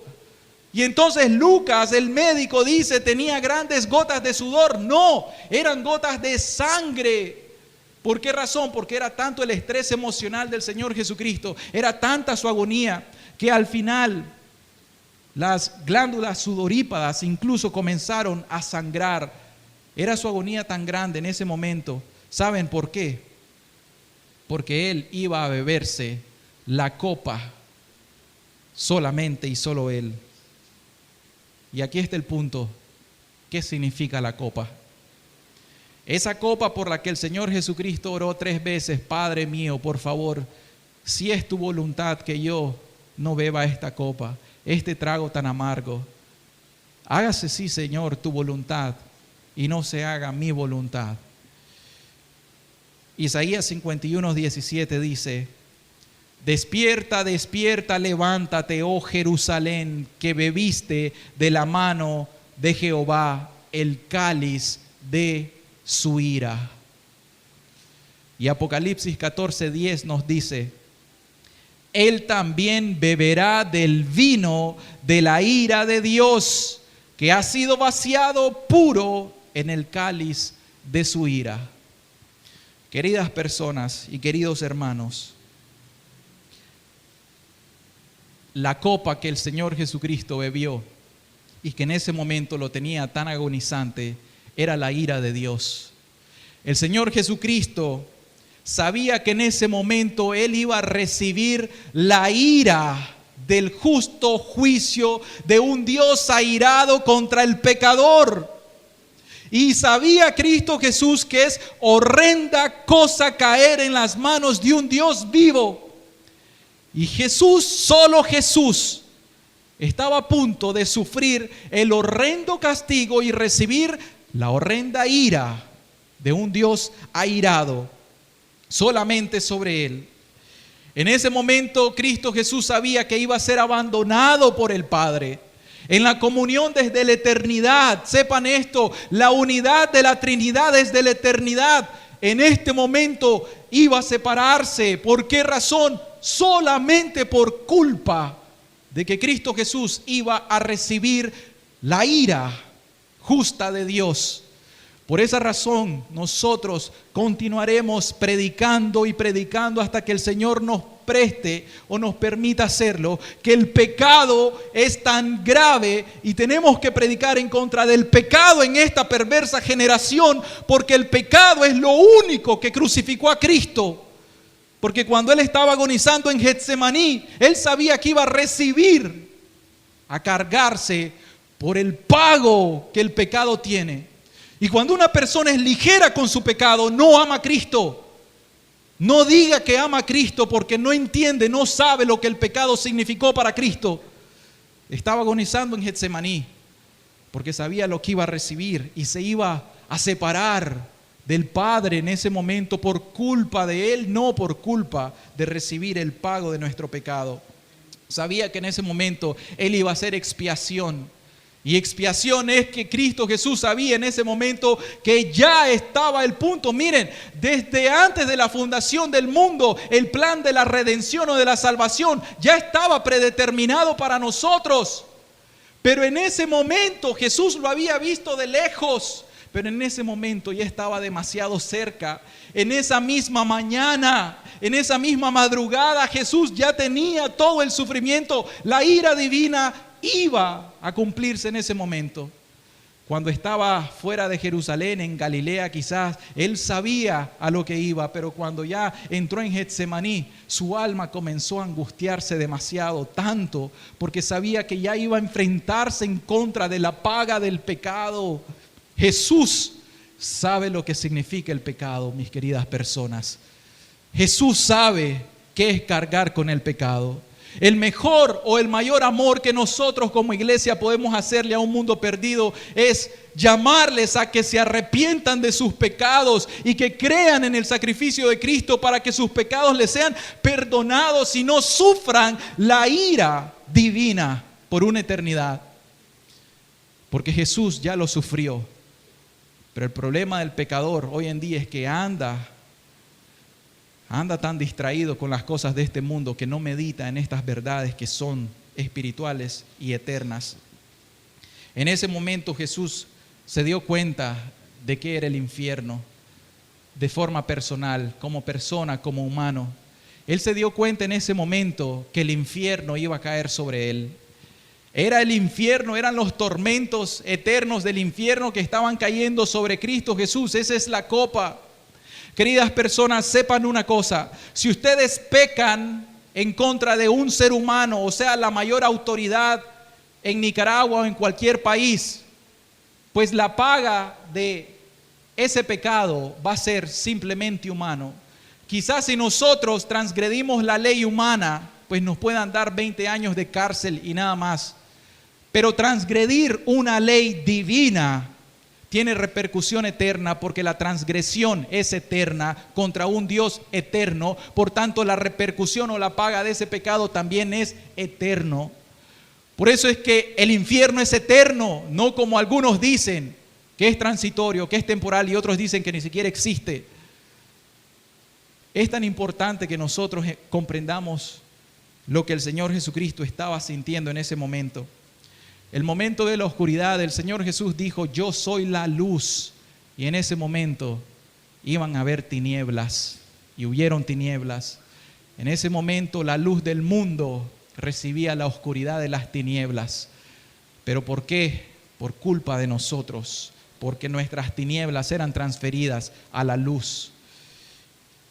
S1: Y entonces Lucas, el médico, dice, tenía grandes gotas de sudor. No, eran gotas de sangre. ¿Por qué razón? Porque era tanto el estrés emocional del Señor Jesucristo, era tanta su agonía, que al final las glándulas sudorípadas incluso comenzaron a sangrar. Era su agonía tan grande en ese momento. ¿Saben por qué? Porque Él iba a beberse la copa, solamente y solo Él. Y aquí está el punto. ¿Qué significa la copa? Esa copa por la que el Señor Jesucristo oró 3 veces: Padre mío, por favor, si es tu voluntad que yo no beba esta copa, este trago tan amargo. Hágase, sí, Señor, tu voluntad y no se haga mi voluntad. Isaías 51:17 dice: despierta, despierta, levántate, oh Jerusalén, que bebiste de la mano de Jehová el cáliz de su ira. Y Apocalipsis 14:10 nos dice: Él también beberá del vino de la ira de Dios, que ha sido vaciado puro en el cáliz de su ira. Queridas personas y queridos hermanos, la copa que el Señor Jesucristo bebió y que en ese momento lo tenía tan agonizante era la ira de Dios. El Señor Jesucristo sabía que en ese momento Él iba a recibir la ira del justo juicio de un Dios airado contra el pecador. Y sabía Cristo Jesús que es horrenda cosa caer en las manos de un Dios vivo. Y Jesús, solo Jesús, estaba a punto de sufrir el horrendo castigo y recibir la horrenda ira de un Dios airado solamente sobre Él. En ese momento Cristo Jesús sabía que iba a ser abandonado por el Padre. En la comunión desde la eternidad, sepan esto, la unidad de la Trinidad desde la eternidad, en este momento iba a separarse. ¿Por qué razón? Solamente por culpa de que Cristo Jesús iba a recibir la ira justa de Dios. Por esa razón nosotros continuaremos predicando y predicando hasta que el Señor nos preste o nos permita hacerlo, que el pecado es tan grave y tenemos que predicar en contra del pecado en esta perversa generación, porque el pecado es lo único que crucificó a Cristo. Porque cuando Él estaba agonizando en Getsemaní, Él sabía que iba a recibir, a cargarse por el pago que el pecado tiene. Y cuando una persona es ligera con su pecado, no ama a Cristo. No diga que ama a Cristo porque no entiende, no sabe lo que el pecado significó para Cristo. Estaba agonizando en Getsemaní porque sabía lo que iba a recibir y se iba a separar del Padre en ese momento por culpa de Él, no por culpa de recibir el pago de nuestro pecado. Sabía que en ese momento Él iba a hacer expiación. Y expiación es que Cristo Jesús sabía en ese momento que ya estaba el punto. Miren, desde antes de la fundación del mundo, el plan de la redención o de la salvación ya estaba predeterminado para nosotros. Pero en ese momento Jesús lo había visto de lejos. Pero en ese momento ya estaba demasiado cerca. En esa misma mañana, en esa misma madrugada, Jesús ya tenía todo el sufrimiento. La ira divina iba a cumplirse en ese momento. Cuando estaba fuera de Jerusalén, en Galilea quizás, Él sabía a lo que iba. Pero cuando ya entró en Getsemaní, su alma comenzó a angustiarse demasiado, tanto porque sabía que ya iba a enfrentarse en contra de la paga del pecado. Jesús sabe lo que significa el pecado, mis queridas personas. Jesús sabe qué es cargar con el pecado. El mejor o el mayor amor que nosotros como iglesia podemos hacerle a un mundo perdido es llamarles a que se arrepientan de sus pecados y que crean en el sacrificio de Cristo para que sus pecados les sean perdonados y no sufran la ira divina por una eternidad. Porque Jesús ya lo sufrió. Pero el problema del pecador hoy en día es que anda tan distraído con las cosas de este mundo que no medita en estas verdades que son espirituales y eternas. En ese momento Jesús se dio cuenta de qué era el infierno de forma personal, como persona, como humano. Él se dio cuenta en ese momento que el infierno iba a caer sobre él. Era el infierno, eran los tormentos eternos del infierno que estaban cayendo sobre Cristo Jesús. Esa es la copa. Queridas personas, sepan una cosa: si ustedes pecan en contra de un ser humano, o sea, la mayor autoridad en Nicaragua o en cualquier país, pues la paga de ese pecado va a ser simplemente humano. Quizás si nosotros transgredimos la ley humana, pues nos puedan dar 20 años de cárcel y nada más. Pero transgredir una ley divina tiene repercusión eterna, porque la transgresión es eterna contra un Dios eterno. Por tanto, la repercusión o la paga de ese pecado también es eterno. Por eso es que el infierno es eterno, no como algunos dicen que es transitorio, que es temporal, y otros dicen que ni siquiera existe. Es tan importante que nosotros comprendamos lo que el Señor Jesucristo estaba sintiendo en ese momento. El momento de la oscuridad, el Señor Jesús dijo: yo soy la luz. Y en ese momento iban a haber tinieblas, y hubieron tinieblas. En ese momento la luz del mundo recibía la oscuridad de las tinieblas. ¿Pero por qué? Por culpa de nosotros, porque nuestras tinieblas eran transferidas a la luz.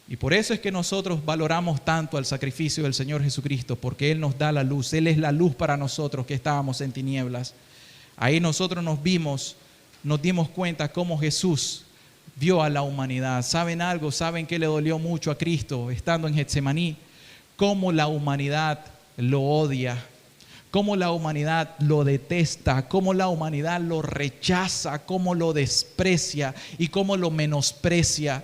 S1: Y por eso es que nosotros valoramos tanto el sacrificio del Señor Jesucristo, porque Él nos da la luz. Él es la luz para nosotros que estábamos en tinieblas. Ahí nosotros nos dimos cuenta cómo Jesús vio a la humanidad. ¿Saben algo? ¿Saben qué le dolió mucho a Cristo estando en Getsemaní? Cómo la humanidad lo odia, cómo la humanidad lo detesta, cómo la humanidad lo rechaza, cómo lo desprecia y cómo lo menosprecia.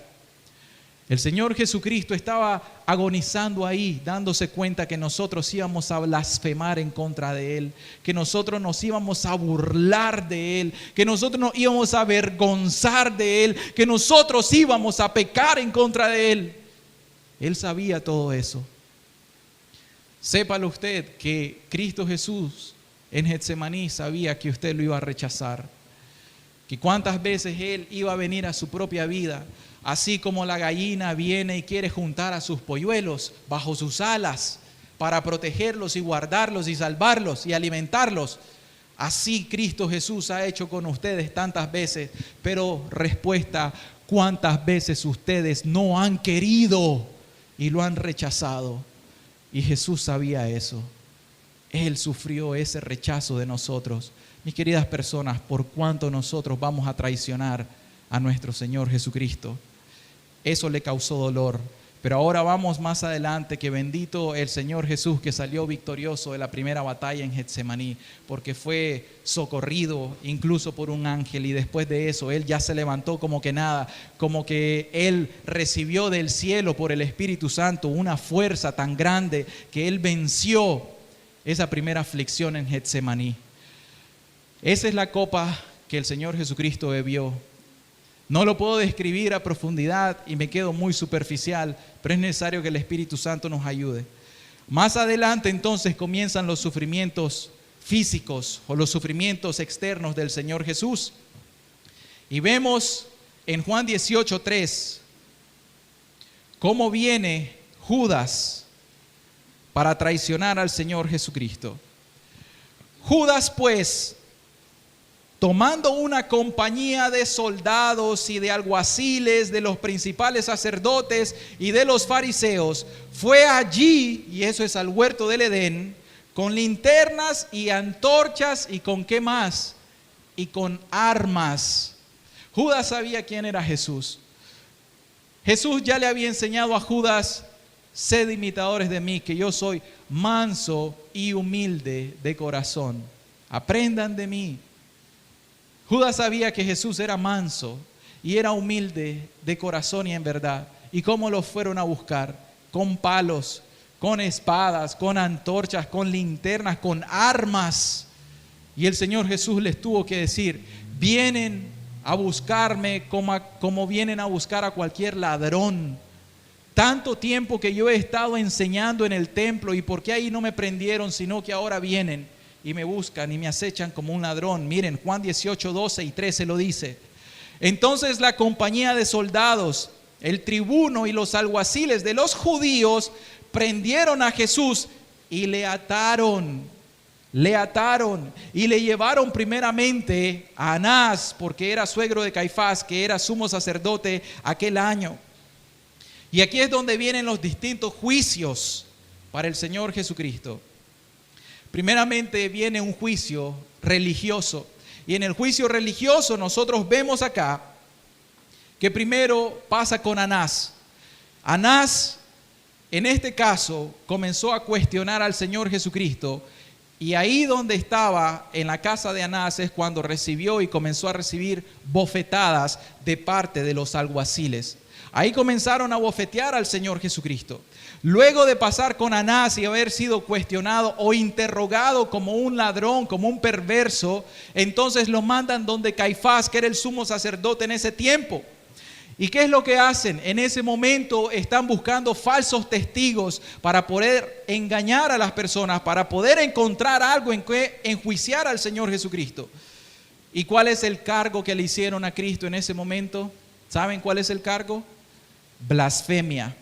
S1: El Señor Jesucristo estaba agonizando ahí, dándose cuenta que nosotros íbamos a blasfemar en contra de Él, que nosotros nos íbamos a burlar de Él, que nosotros nos íbamos a avergonzar de Él, que nosotros íbamos a pecar en contra de Él. Él sabía todo eso. Sépalo usted que Cristo Jesús en Getsemaní sabía que usted lo iba a rechazar, que cuántas veces Él iba a venir a su propia vida. Así como la gallina viene y quiere juntar a sus polluelos bajo sus alas para protegerlos y guardarlos y salvarlos y alimentarlos, así Cristo Jesús ha hecho con ustedes tantas veces. Pero respuesta: ¿cuántas veces ustedes no han querido y lo han rechazado? Y Jesús sabía eso. Él sufrió ese rechazo de nosotros. Mis queridas personas, ¿por cuánto nosotros vamos a traicionar a nuestro Señor Jesucristo? Eso le causó dolor. Pero ahora vamos más adelante, que bendito el Señor Jesús, que salió victorioso de la primera batalla en Getsemaní, porque fue socorrido incluso por un ángel, y después de eso Él ya se levantó como que nada, como que Él recibió del cielo por el Espíritu Santo una fuerza tan grande que Él venció esa primera aflicción en Getsemaní. Esa es la copa que el Señor Jesucristo bebió. No lo puedo describir a profundidad y me quedo muy superficial, pero es necesario que el Espíritu Santo nos ayude. Más adelante entonces comienzan los sufrimientos físicos o los sufrimientos externos del Señor Jesús. Y vemos en Juan 18:3 cómo viene Judas para traicionar al Señor Jesucristo. Judas, pues, tomando una compañía de soldados y de alguaciles, de los principales sacerdotes y de los fariseos, fue allí, y eso es al huerto del Edén, con linternas y antorchas y con ¿qué más? Y con armas. Judas sabía quién era Jesús. Jesús ya le había enseñado a Judas: sed imitadores de mí, que yo soy manso y humilde de corazón. Aprendan de mí. Judas sabía que Jesús era manso y era humilde de corazón y en verdad. ¿Y cómo lo fueron a buscar? Con palos, con espadas, con antorchas, con linternas, con armas. Y el Señor Jesús les tuvo que decir: vienen a buscarme como vienen a buscar a cualquier ladrón. Tanto tiempo que yo he estado enseñando en el templo, y por qué ahí no me prendieron, sino que ahora vienen y me buscan y me acechan como un ladrón. Miren, Juan 18:12 y 13 lo dice. Entonces la compañía de soldados, el tribuno y los alguaciles de los judíos prendieron a Jesús y le ataron y le llevaron primeramente a Anás, porque era suegro de Caifás, que era sumo sacerdote aquel año. Y aquí es donde vienen los distintos juicios para el Señor Jesucristo. Primeramente viene un juicio religioso. Y en el juicio religioso nosotros vemos acá que primero pasa con Anás. Anás, en este caso, comenzó a cuestionar al Señor Jesucristo. Y ahí donde estaba, en la casa de Anás, es cuando recibió y comenzó a recibir bofetadas de parte de los alguaciles. Ahí comenzaron a bofetear al Señor Jesucristo. Luego de pasar con Anás y haber sido cuestionado o interrogado como un ladrón, como un perverso, entonces lo mandan donde Caifás, que era el sumo sacerdote en ese tiempo. ¿Y qué es lo que hacen? En ese momento están buscando falsos testigos para poder engañar a las personas, para poder encontrar algo en que enjuiciar al Señor Jesucristo. ¿Y cuál es el cargo que le hicieron a Cristo en ese momento? ¿Saben cuál es el cargo? Blasfemia.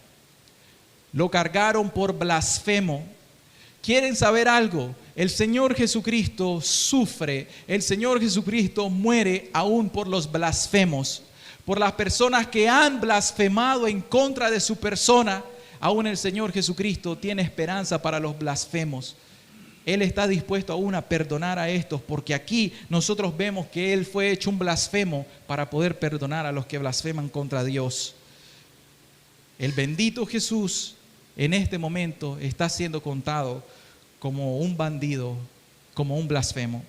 S1: Lo cargaron por blasfemo. ¿Quieren saber algo? El Señor Jesucristo sufre, el Señor Jesucristo muere aún por los blasfemos, por las personas que han blasfemado en contra de su persona. Aún el Señor Jesucristo tiene esperanza para los blasfemos. Él está dispuesto aún a perdonar a estos, porque aquí nosotros vemos que Él fue hecho un blasfemo para poder perdonar a los que blasfeman contra Dios. El bendito Jesús en este momento está siendo contado como un bandido, como un blasfemo.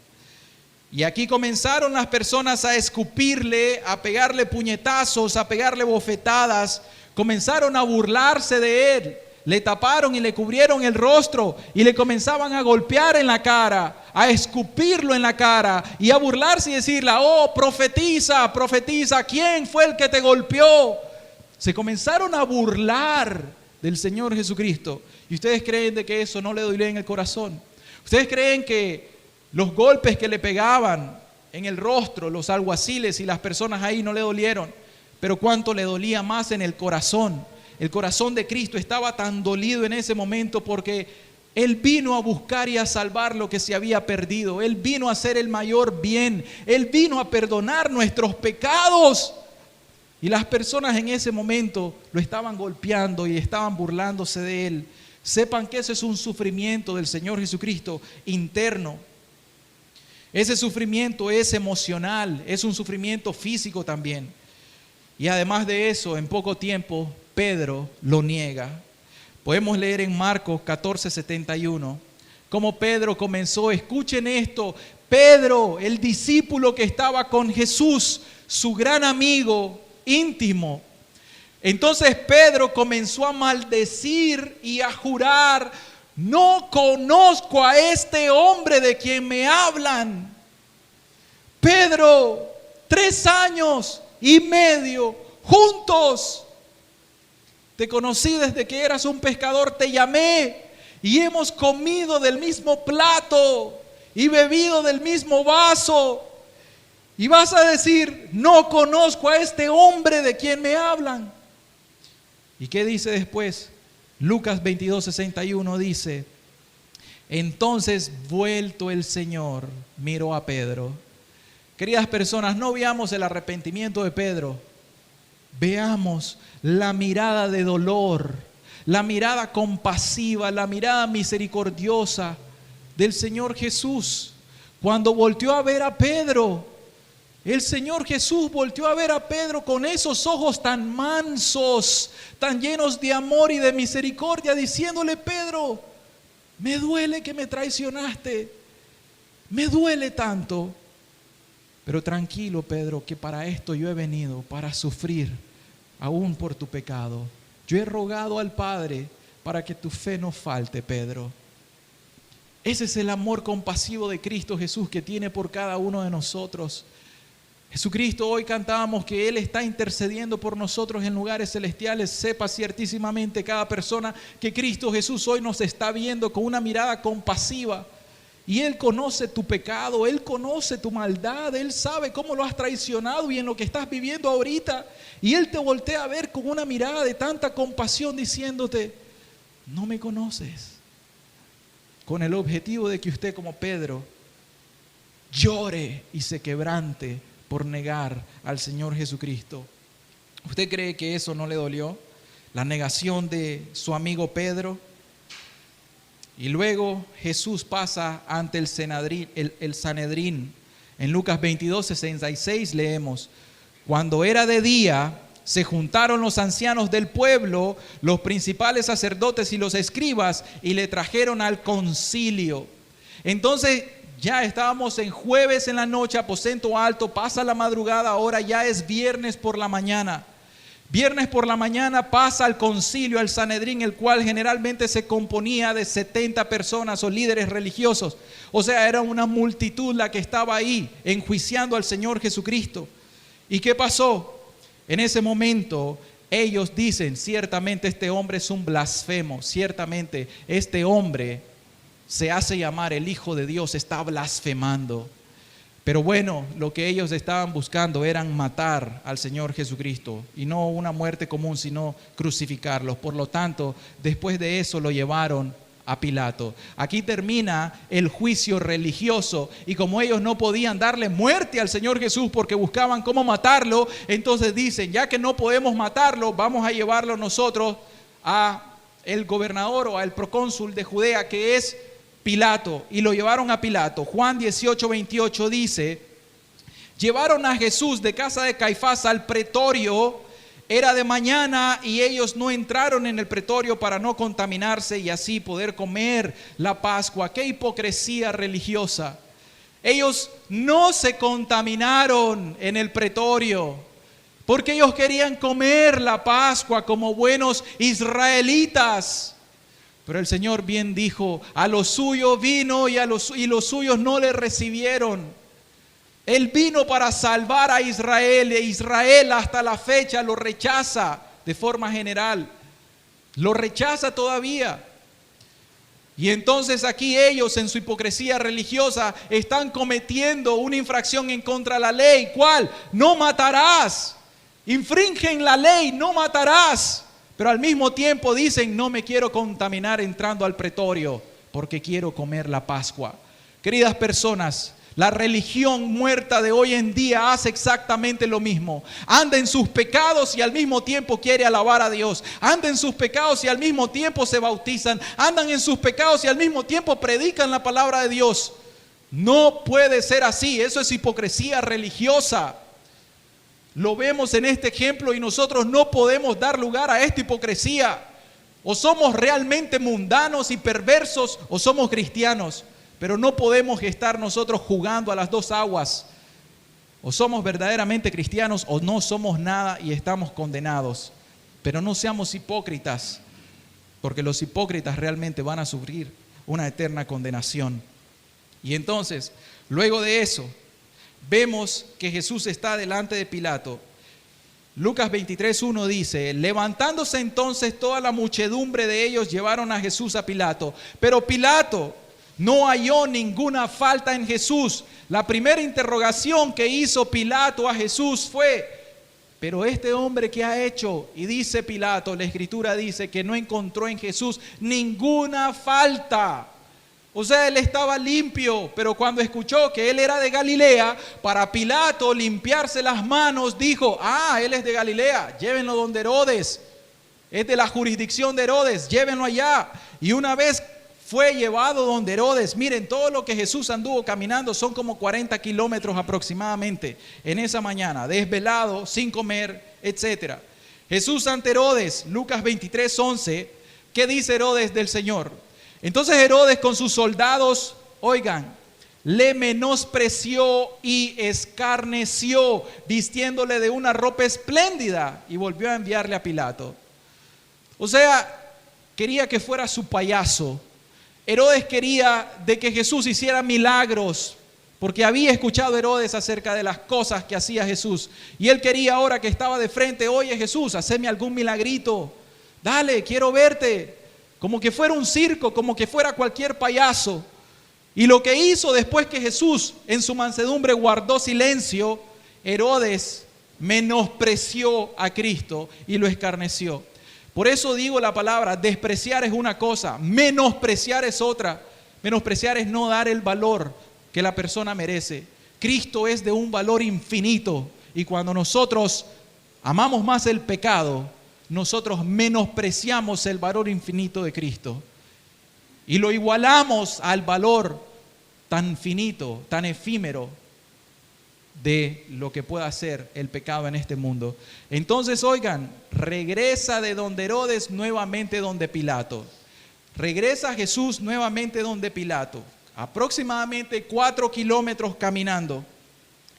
S1: Y aquí comenzaron las personas a escupirle, a pegarle puñetazos, a pegarle bofetadas. Comenzaron a burlarse de él. Le taparon y le cubrieron el rostro y le comenzaban a golpear en la cara, a escupirlo en la cara y a burlarse y decirle: oh, profetiza, profetiza, ¿quién fue el que te golpeó? Se comenzaron a burlar del Señor Jesucristo. ¿Y ustedes creen de que eso no le dolía en el corazón? ¿Ustedes creen que los golpes que le pegaban en el rostro, los alguaciles y las personas ahí, no le dolieron? Pero cuánto le dolía más en el corazón. El corazón de Cristo estaba tan dolido en ese momento porque Él vino a buscar y a salvar lo que se había perdido. Él vino a hacer el mayor bien. Él vino a perdonar nuestros pecados. Y las personas en ese momento lo estaban golpeando y estaban burlándose de Él. Sepan que ese es un sufrimiento del Señor Jesucristo interno. Ese sufrimiento es emocional, es un sufrimiento físico también. Y además de eso, en poco tiempo, Pedro lo niega. Podemos leer en Marcos 14:71 cómo Pedro comenzó. Escuchen esto. Pedro, el discípulo que estaba con Jesús, su gran amigo íntimo. Entonces Pedro comenzó a maldecir y a jurar: no conozco a este hombre de quien me hablan. Pedro, 3 años y medio juntos. Te conocí desde que eras un pescador, te llamé y hemos comido del mismo plato y bebido del mismo vaso. Y vas a decir, no conozco a este hombre de quien me hablan. ¿Y qué dice después? Lucas 22:61 dice, entonces vuelto el Señor, miró a Pedro. Queridas personas, no veamos el arrepentimiento de Pedro, veamos la mirada de dolor, la mirada compasiva, la mirada misericordiosa del Señor Jesús. Cuando volteó a ver a Pedro, el Señor Jesús volteó a ver a Pedro con esos ojos tan mansos, tan llenos de amor y de misericordia, diciéndole, Pedro, me duele que me traicionaste, me duele tanto. Pero tranquilo, Pedro, que para esto yo he venido, para sufrir aún por tu pecado. Yo he rogado al Padre para que tu fe no falte, Pedro. Ese es el amor compasivo de Cristo Jesús que tiene por cada uno de nosotros. Jesucristo, hoy cantábamos que Él está intercediendo por nosotros en lugares celestiales. Sepa ciertísimamente cada persona que Cristo Jesús hoy nos está viendo con una mirada compasiva. Y Él conoce tu pecado, Él conoce tu maldad, Él sabe cómo lo has traicionado y en lo que estás viviendo ahorita. Y Él te voltea a ver con una mirada de tanta compasión diciéndote, no me conoces. Con el objetivo de que usted como Pedro llore y se quebrante por negar al Señor Jesucristo. ¿Usted cree que eso no le dolió? La negación de su amigo Pedro. Y luego Jesús pasa ante el Sanedrín. En Lucas 22:66 leemos, cuando era de día, se juntaron los ancianos del pueblo, los principales sacerdotes y los escribas, y le trajeron al concilio. Entonces ya estábamos en jueves en la noche, aposento alto, pasa la madrugada, ahora ya es viernes por la mañana. Viernes por la mañana pasa al concilio, al Sanedrín, el cual generalmente se componía de 70 personas o líderes religiosos. O sea, era una multitud la que estaba ahí enjuiciando al Señor Jesucristo. ¿Y qué pasó? En ese momento ellos dicen, ciertamente este hombre es un blasfemo, ciertamente este hombre se hace llamar el Hijo de Dios, está blasfemando. Pero bueno, lo que ellos estaban buscando eran matar al Señor Jesucristo y no una muerte común, sino crucificarlo. Por lo tanto, después de eso lo llevaron a Pilato. Aquí termina el juicio religioso y como ellos no podían darle muerte al Señor Jesús porque buscaban cómo matarlo, entonces dicen, ya que no podemos matarlo, vamos a llevarlo nosotros a el gobernador o al procónsul de Judea, que es Pilato, y lo llevaron a Pilato. Juan 18:28 dice, llevaron a Jesús de casa de Caifás al pretorio, era de mañana y ellos no entraron en el pretorio para no contaminarse y así poder comer la Pascua. ¡Qué hipocresía religiosa! Ellos no se contaminaron en el pretorio porque ellos querían comer la Pascua como buenos israelitas. Pero el Señor bien dijo, a los suyos vino y los suyos no le recibieron. Él vino para salvar a Israel e Israel hasta la fecha lo rechaza de forma general. Lo rechaza todavía. Y entonces aquí ellos en su hipocresía religiosa están cometiendo una infracción en contra de la ley. ¿Cuál? No matarás. Infringen la ley, no matarás. Pero al mismo tiempo dicen, no me quiero contaminar entrando al pretorio porque quiero comer la Pascua. Queridas personas, la religión muerta de hoy en día hace exactamente lo mismo. Anda en sus pecados y al mismo tiempo quiere alabar a Dios. Anda en sus pecados y al mismo tiempo se bautizan. Andan en sus pecados y al mismo tiempo predican la palabra de Dios. No puede ser así, eso es hipocresía religiosa. Lo vemos en este ejemplo y nosotros no podemos dar lugar a esta hipocresía. O somos realmente mundanos y perversos o somos cristianos. Pero no podemos estar nosotros jugando a las dos aguas. O somos verdaderamente cristianos o no somos nada y estamos condenados. Pero no seamos hipócritas. porque los hipócritas realmente van a sufrir una eterna condenación. Y entonces, luego de eso, vemos que Jesús está delante de Pilato. Lucas 23:1 dice: levantándose entonces toda la muchedumbre de ellos, llevaron a Jesús a Pilato. Pero Pilato no halló ninguna falta en Jesús. La primera interrogación que hizo Pilato a Jesús fue: pero este hombre, ¿qué ha hecho? Y dice Pilato, la escritura dice que no encontró en Jesús ninguna falta. O sea, él estaba limpio, pero cuando escuchó que él era de Galilea, para Pilato limpiarse las manos, dijo: él es de Galilea, llévenlo donde Herodes, es de la jurisdicción de Herodes, llévenlo allá. Y una vez fue llevado donde Herodes, miren, todo lo que Jesús anduvo caminando son como 40 kilómetros aproximadamente en esa mañana, desvelado, sin comer, etc. Jesús ante Herodes, Lucas 23:11, ¿qué dice Herodes del Señor? Entonces Herodes con sus soldados, oigan, le menospreció y escarneció, vistiéndole de una ropa espléndida, y volvió a enviarle a Pilato. O sea, quería que fuera su payaso. Herodes quería de que Jesús hiciera milagros, porque había escuchado Herodes acerca de las cosas que hacía Jesús. Y él quería, ahora que estaba de frente: oye Jesús, haceme algún milagrito, dale, quiero verte. Como que fuera un circo, como que fuera cualquier payaso. Y lo que hizo después que Jesús en su mansedumbre guardó silencio, Herodes menospreció a Cristo y lo escarneció. Por eso digo la palabra: despreciar es una cosa, menospreciar es otra. Menospreciar es no dar el valor que la persona merece. Cristo es de un valor infinito, y cuando nosotros amamos más el pecado, nosotros menospreciamos el valor infinito de Cristo y lo igualamos al valor tan finito, tan efímero de lo que pueda ser el pecado en este mundo. Entonces, oigan, regresa de donde Herodes nuevamente donde Pilato. Regresa Jesús nuevamente donde Pilato, aproximadamente 4 kilómetros caminando,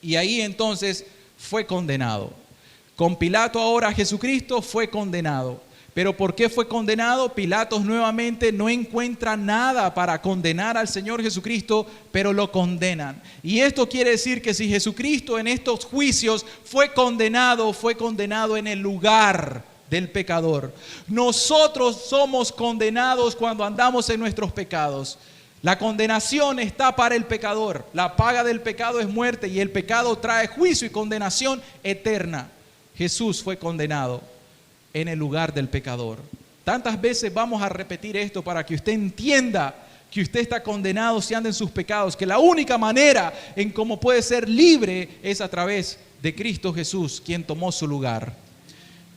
S1: y ahí entonces fue condenado. Con Pilato ahora Jesucristo fue condenado. ¿Pero por qué fue condenado? Pilatos nuevamente no encuentra nada para condenar al Señor Jesucristo, pero lo condenan. Y esto quiere decir que si Jesucristo en estos juicios fue condenado en el lugar del pecador. Nosotros somos condenados cuando andamos en nuestros pecados. La condenación está para el pecador. La paga del pecado es muerte, y el pecado trae juicio y condenación eterna. Jesús fue condenado en el lugar del pecador. Tantas veces vamos a repetir esto para que usted entienda que usted está condenado si anda en sus pecados, que la única manera en cómo puede ser libre es a través de Cristo Jesús, quien tomó su lugar.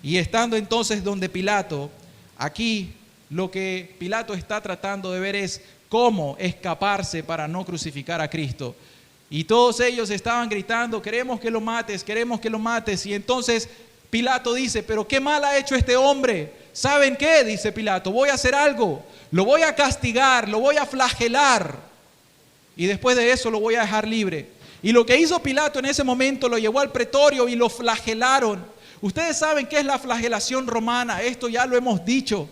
S1: Y estando entonces donde Pilato, aquí lo que Pilato está tratando de ver es cómo escaparse para no crucificar a Cristo. Y todos ellos estaban gritando: queremos que lo mates, queremos que lo mates. Y entonces Pilato dice: pero qué mal ha hecho este hombre. ¿Saben qué? Dice Pilato: voy a hacer algo, lo voy a castigar, lo voy a flagelar, y después de eso lo voy a dejar libre. Y lo que hizo Pilato en ese momento, lo llevó al pretorio y lo flagelaron. Ustedes saben qué es la flagelación romana, esto ya lo hemos dicho.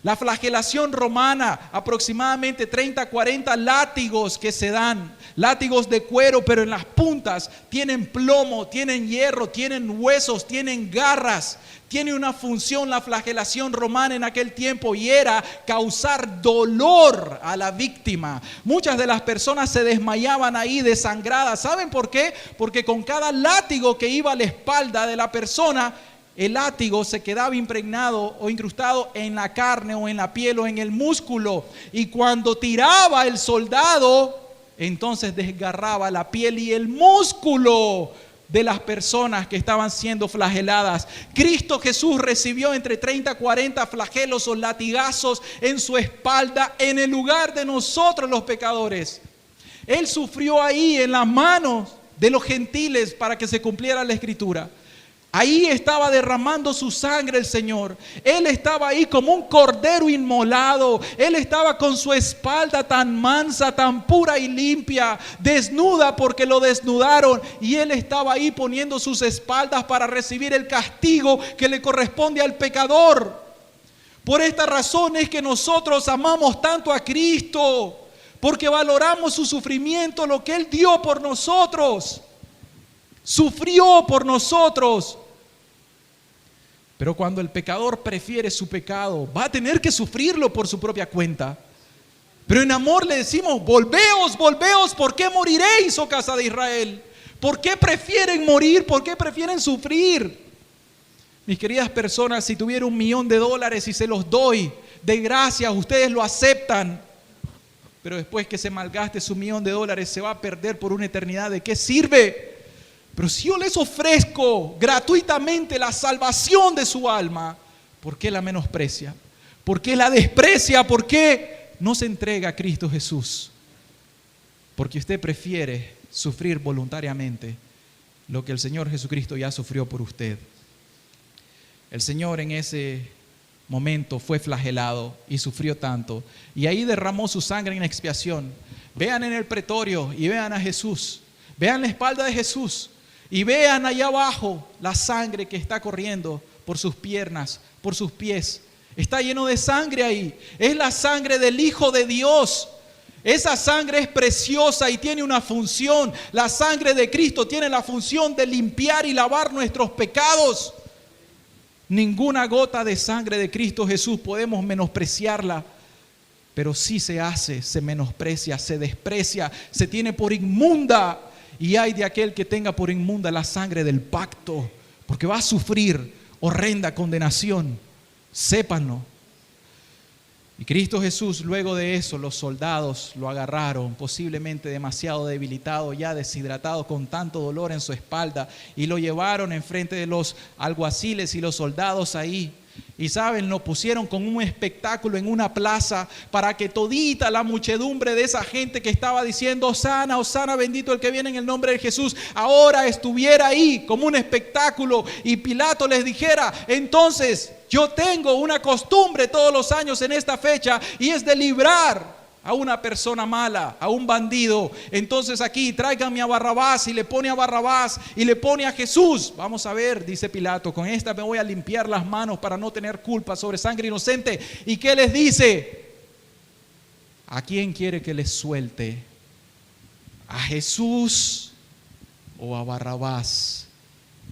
S1: La flagelación romana, aproximadamente 30, 40 látigos que se dan, látigos de cuero, pero en las puntas tienen plomo, tienen hierro, tienen huesos, tienen garras. Tiene una función la flagelación romana en aquel tiempo, y era causar dolor a la víctima. Muchas de las personas se desmayaban ahí desangradas. ¿Saben por qué? Porque con cada látigo que iba a la espalda de la persona, el látigo se quedaba impregnado o incrustado en la carne o en la piel o en el músculo. Y cuando tiraba el soldado, entonces desgarraba la piel y el músculo de las personas que estaban siendo flageladas. Cristo Jesús recibió entre 30 y 40 flagelos o latigazos en su espalda en el lugar de nosotros los pecadores. Él sufrió ahí en las manos de los gentiles para que se cumpliera la escritura. Ahí estaba derramando su sangre el Señor. Él estaba ahí como un cordero inmolado. Él estaba con su espalda tan mansa, tan pura y limpia, desnuda porque lo desnudaron. Y Él estaba ahí poniendo sus espaldas para recibir el castigo que le corresponde al pecador. Por esta razón es que nosotros amamos tanto a Cristo, porque valoramos su sufrimiento, lo que Él dio por nosotros. Sufrió por nosotros. Pero cuando el pecador prefiere su pecado, va a tener que sufrirlo por su propia cuenta. Pero en amor le decimos, volveos, volveos, ¿por qué moriréis, oh casa de Israel? ¿Por qué prefieren morir? ¿Por qué prefieren sufrir? Mis queridas personas, si tuviera $1.000.000 y se los doy de gracia, ustedes lo aceptan. Pero después que se malgaste su $1.000.000, se va a perder por una eternidad. ¿De qué sirve? Pero si yo les ofrezco gratuitamente la salvación de su alma, ¿por qué la menosprecia? ¿Por qué la desprecia? ¿Por qué no se entrega a Cristo Jesús? Porque usted prefiere sufrir voluntariamente lo que el Señor Jesucristo ya sufrió por usted. El Señor en ese momento fue flagelado y sufrió tanto, y ahí derramó su sangre en expiación. Vean en el pretorio y vean a Jesús, vean la espalda de Jesús y vean allá abajo la sangre que está corriendo por sus piernas, por sus pies. Está lleno de sangre ahí. Es la sangre del Hijo de Dios. Esa sangre es preciosa y tiene una función. La sangre de Cristo tiene la función de limpiar y lavar nuestros pecados. Ninguna gota de sangre de Cristo Jesús podemos menospreciarla, pero sí se hace, se menosprecia, se desprecia, se tiene por inmunda. Y hay de aquel que tenga por inmunda la sangre del pacto, porque va a sufrir horrenda condenación. Sépanlo. Y Cristo Jesús, luego de eso, los soldados lo agarraron, posiblemente demasiado debilitado, ya deshidratado, con tanto dolor en su espalda, y lo llevaron enfrente de los alguaciles y los soldados ahí. Y saben, lo pusieron con un espectáculo en una plaza para que todita la muchedumbre de esa gente que estaba diciendo Hosana, Hosana, bendito el que viene en el nombre de Jesús, ahora estuviera ahí como un espectáculo, y Pilato les dijera, entonces yo tengo una costumbre todos los años en esta fecha, y es de librar a una persona mala, a un bandido. Entonces aquí tráiganme a Barrabás, y le pone a Barrabás y le pone a Jesús. Vamos a ver, dice Pilato, con esta me voy a limpiar las manos para no tener culpa sobre sangre inocente. ¿Y qué les dice? ¿A quién quiere que les suelte? ¿A Jesús o a Barrabás?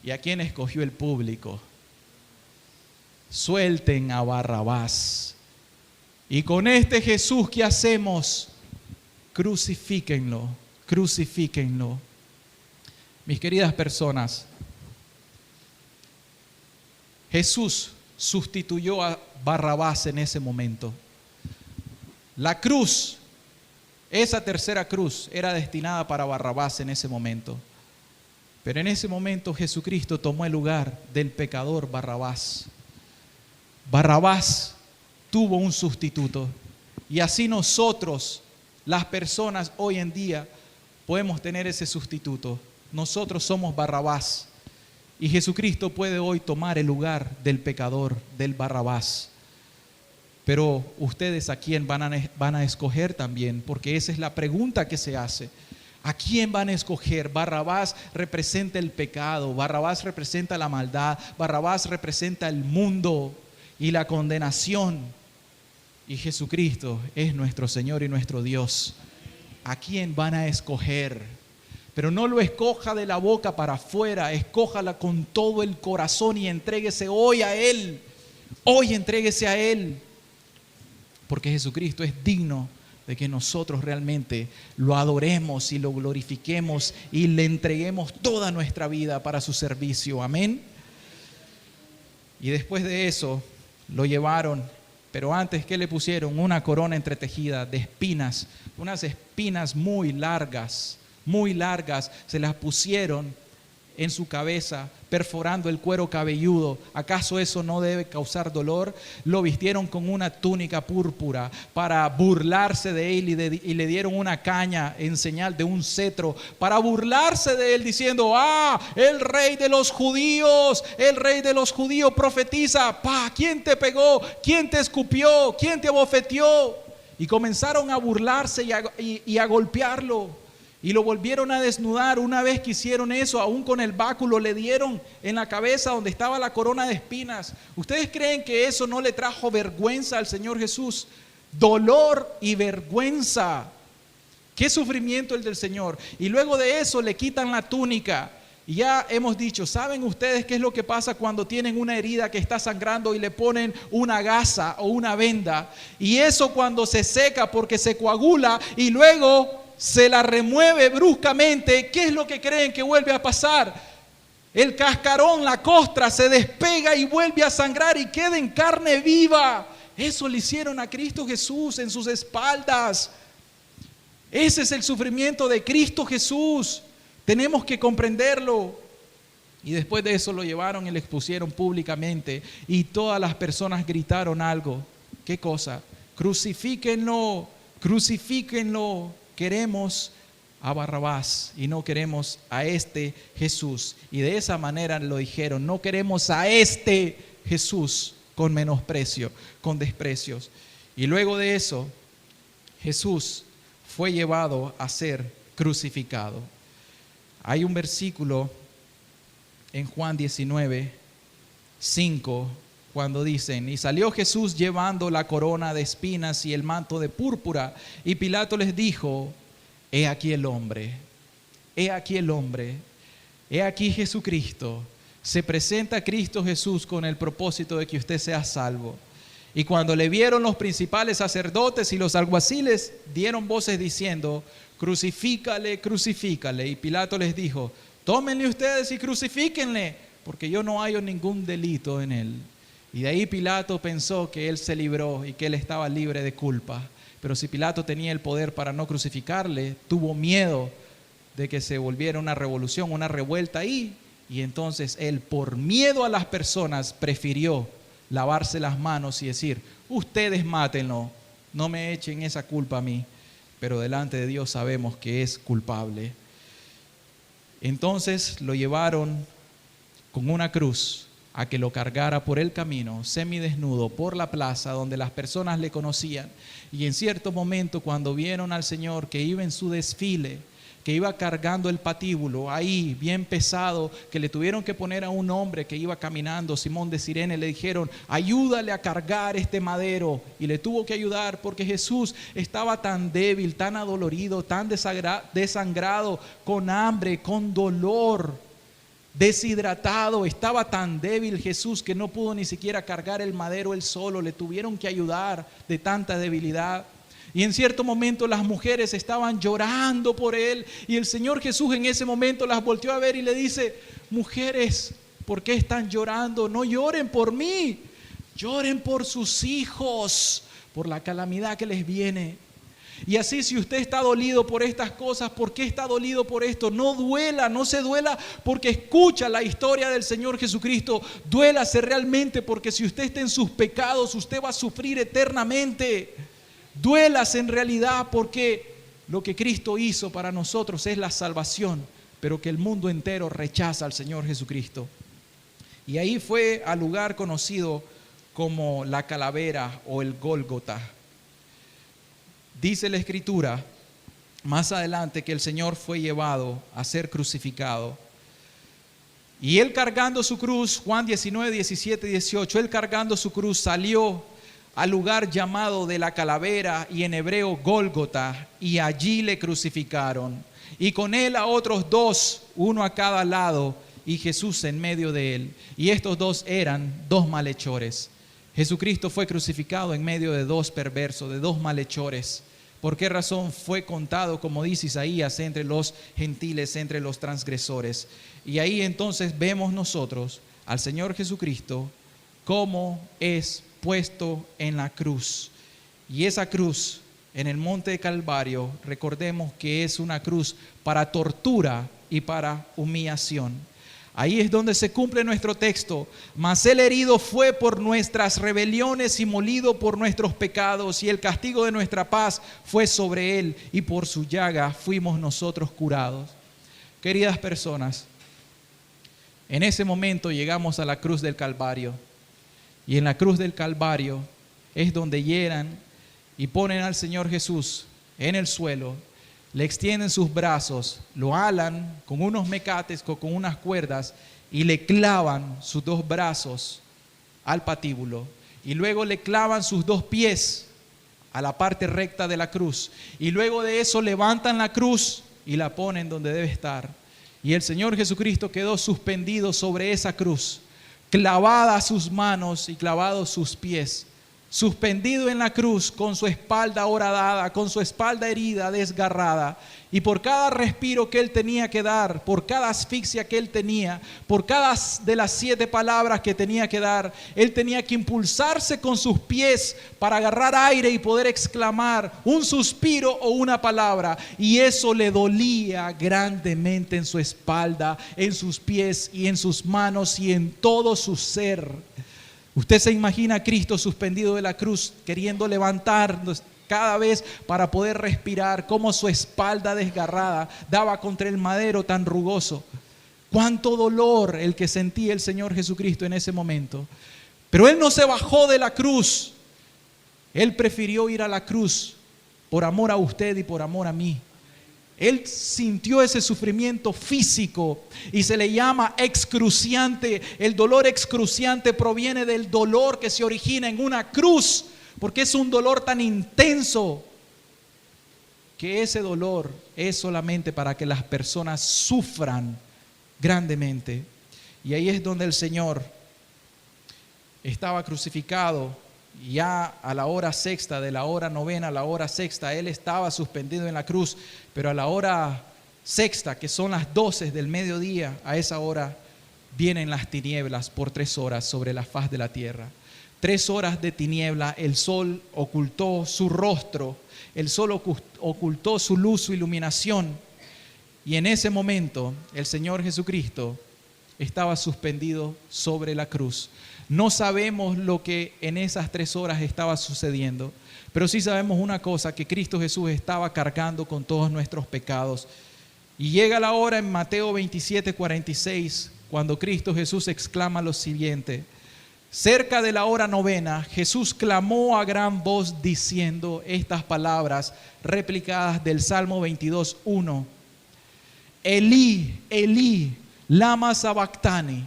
S1: ¿Y a quién escogió el público? Suelten a Barrabás. Y con este Jesús, ¿qué hacemos? Crucifíquenlo, crucifíquenlo. Mis queridas personas, Jesús sustituyó a Barrabás en ese momento. La cruz, esa tercera cruz, era destinada para Barrabás en ese momento. Pero en ese momento Jesucristo tomó el lugar del pecador Barrabás. Barrabás tuvo un sustituto, y así nosotros, las personas hoy en día, podemos tener ese sustituto. Nosotros somos Barrabás, y Jesucristo puede hoy tomar el lugar del pecador, del Barrabás. Pero ustedes, ¿a quién van a escoger también? Porque esa es la pregunta que se hace. ¿A quién van a escoger? Barrabás representa el pecado, Barrabás representa la maldad, Barrabás representa el mundo y la condenación. Y Jesucristo es nuestro Señor y nuestro Dios. ¿A quién van a escoger? Pero no lo escoja de la boca para afuera, escójala con todo el corazón y entréguese hoy a Él. Hoy entréguese a Él. Porque Jesucristo es digno de que nosotros realmente lo adoremos y lo glorifiquemos y le entreguemos toda nuestra vida para su servicio. Amén. Y después de eso lo llevaron. Pero antes, ¿qué le pusieron? Una corona entretejida de espinas, unas espinas muy largas, se las pusieron en su cabeza, perforando el cuero cabelludo. ¿Acaso eso no debe causar dolor? Lo vistieron con una túnica púrpura para burlarse de él, y le dieron una caña en señal de un cetro para burlarse de él, diciendo, el rey de los judíos, profetiza. ¿Quién te pegó? ¿Quién te escupió? ¿Quién te abofeteó? Y comenzaron a burlarse y a golpearlo. y lo volvieron a desnudar. Una vez que hicieron eso, aún con el báculo le dieron en la cabeza donde estaba la corona de espinas. ¿Ustedes creen que eso no le trajo vergüenza al Señor Jesús? Dolor y vergüenza. Qué sufrimiento el del Señor. Y luego de eso le quitan la túnica. Y ya hemos dicho, ¿saben ustedes qué es lo que pasa cuando tienen una herida que está sangrando y le ponen una gasa o una venda? Y eso cuando se seca porque se coagula y luego se la remueve bruscamente, ¿qué es lo que creen que vuelve a pasar? El cascarón, la costra se despega y vuelve a sangrar y queda en carne viva. Eso le hicieron a Cristo Jesús en sus espaldas. Ese es el sufrimiento de Cristo Jesús. Tenemos que comprenderlo. Y después de eso lo llevaron y lo expusieron públicamente. Y todas las personas gritaron algo. ¿Qué cosa? Crucifíquenlo, crucifíquenlo. Queremos a Barrabás y no queremos a este Jesús. Y de esa manera lo dijeron. No queremos a este Jesús con menosprecio, con desprecios. Y luego de eso, Jesús fue llevado a ser crucificado. Hay un versículo en Juan 19:5, cuando dicen: y salió Jesús llevando la corona de espinas y el manto de púrpura, y Pilato les dijo: he aquí el hombre, he aquí el hombre, he aquí Jesucristo. Se presenta Cristo Jesús con el propósito de que usted sea salvo. Y cuando le vieron los principales sacerdotes y los alguaciles, dieron voces diciendo: crucifícale, crucifícale. Y Pilato les dijo: tómenle ustedes y crucifíquenle, porque yo no hallo ningún delito en él. Y de ahí Pilato pensó que él se libró y que él estaba libre de culpa. Pero si Pilato tenía el poder para no crucificarle, tuvo miedo de que se volviera una revolución, una revuelta ahí. Y entonces él, por miedo a las personas, prefirió lavarse las manos y decir: ustedes mátenlo, no me echen esa culpa a mí. Pero delante de Dios sabemos que es culpable. Entonces lo llevaron con una cruz a que lo cargara por el camino, semidesnudo, por la plaza donde las personas le conocían. Y en cierto momento, cuando vieron al Señor que iba en su desfile, que iba cargando el patíbulo ahí bien pesado, que le tuvieron que poner a un hombre que iba caminando, Simón de Cirene, le dijeron: ayúdale a cargar este madero. Y le tuvo que ayudar porque Jesús estaba tan débil, tan adolorido, tan desangrado, con hambre, con dolor, deshidratado. Estaba tan débil Jesús que no pudo ni siquiera cargar el madero él solo. Le tuvieron que ayudar de tanta debilidad. Y en cierto momento las mujeres estaban llorando por él, y el Señor Jesús en ese momento las volteó a ver y le dice: mujeres, ¿por qué están llorando? No lloren por mí, lloren por sus hijos, por la calamidad que les viene. Y así, si usted está dolido por estas cosas, ¿por qué está dolido por esto? No duela, no se duela porque escucha la historia del Señor Jesucristo. Duélase realmente, porque si usted está en sus pecados, usted va a sufrir eternamente. Duelas en realidad, porque lo que Cristo hizo para nosotros es la salvación, pero que el mundo entero rechaza al Señor Jesucristo. Y ahí fue al lugar conocido como la calavera o el Gólgota. Dice la Escritura más adelante que el Señor fue llevado a ser crucificado. Y él cargando su cruz, Juan 19, 17 y 18, él cargando su cruz salió al lugar llamado de la calavera, y en hebreo Gólgota, y allí le crucificaron. Y con él a otros dos, uno a cada lado, y Jesús en medio de él. Y estos dos eran dos malhechores. Jesucristo fue crucificado en medio de dos perversos, de dos malhechores. ¿Por qué razón? Fue contado, como dice Isaías, entre los gentiles, entre los transgresores. Y ahí entonces vemos nosotros al Señor Jesucristo cómo es puesto en la cruz. Y esa cruz en el monte de Calvario, recordemos que es una cruz para tortura y para humillación. Ahí es donde se cumple nuestro texto: mas el herido fue por nuestras rebeliones y molido por nuestros pecados, y el castigo de nuestra paz fue sobre él, y por su llaga fuimos nosotros curados. Queridas personas, en ese momento llegamos a la cruz del Calvario. Y en la cruz del Calvario es donde hieran y ponen al Señor Jesús en el suelo. le extienden sus brazos, lo alan con unos mecates, con unas cuerdas, y le clavan sus dos brazos al patíbulo. Y luego le clavan sus dos pies a la parte recta de la cruz. Y luego de eso levantan la cruz y la ponen donde debe estar. Y el Señor Jesucristo quedó suspendido sobre esa cruz, clavadas sus manos y clavados sus pies, suspendido en la cruz con su espalda horadada, con su espalda herida, desgarrada. Y por cada respiro que él tenía que dar, por cada asfixia que él tenía, por cada de las 7 palabras que tenía que dar, él tenía que impulsarse con sus pies para agarrar aire y poder exclamar un suspiro o una palabra. Y eso le dolía grandemente en su espalda, en sus pies y en sus manos y en todo su ser. Usted se imagina a Cristo suspendido de la cruz, queriendo levantarnos cada vez para poder respirar, como su espalda desgarrada daba contra el madero tan rugoso. Cuánto dolor el que sentía el Señor Jesucristo en ese momento. Pero Él no se bajó de la cruz. Él prefirió ir a la cruz por amor a usted y por amor a mí. Él sintió ese sufrimiento físico y se le llama excruciante. El dolor excruciante proviene del dolor que se origina en una cruz, porque es un dolor tan intenso que ese dolor es solamente para que las personas sufran grandemente. Y ahí es donde el Señor estaba crucificado. Ya a la hora sexta, de la hora novena a la hora sexta, Él estaba suspendido en la cruz. Pero a la hora sexta, que son las 12 del mediodía, a esa hora vienen las tinieblas por 3 horas sobre la faz de la tierra. 3 horas de tiniebla, el sol ocultó su rostro, el sol ocultó su luz, su iluminación. Y en ese momento el Señor Jesucristo estaba suspendido sobre la cruz. No sabemos lo que en esas 3 horas estaba sucediendo, pero sí sabemos una cosa, que Cristo Jesús estaba cargando con todos nuestros pecados. Y llega la hora en Mateo 27:46, cuando Cristo Jesús exclama lo siguiente: cerca de la hora novena, Jesús clamó a gran voz diciendo estas palabras replicadas del Salmo 22:1. Elí, Elí, lama sabactani.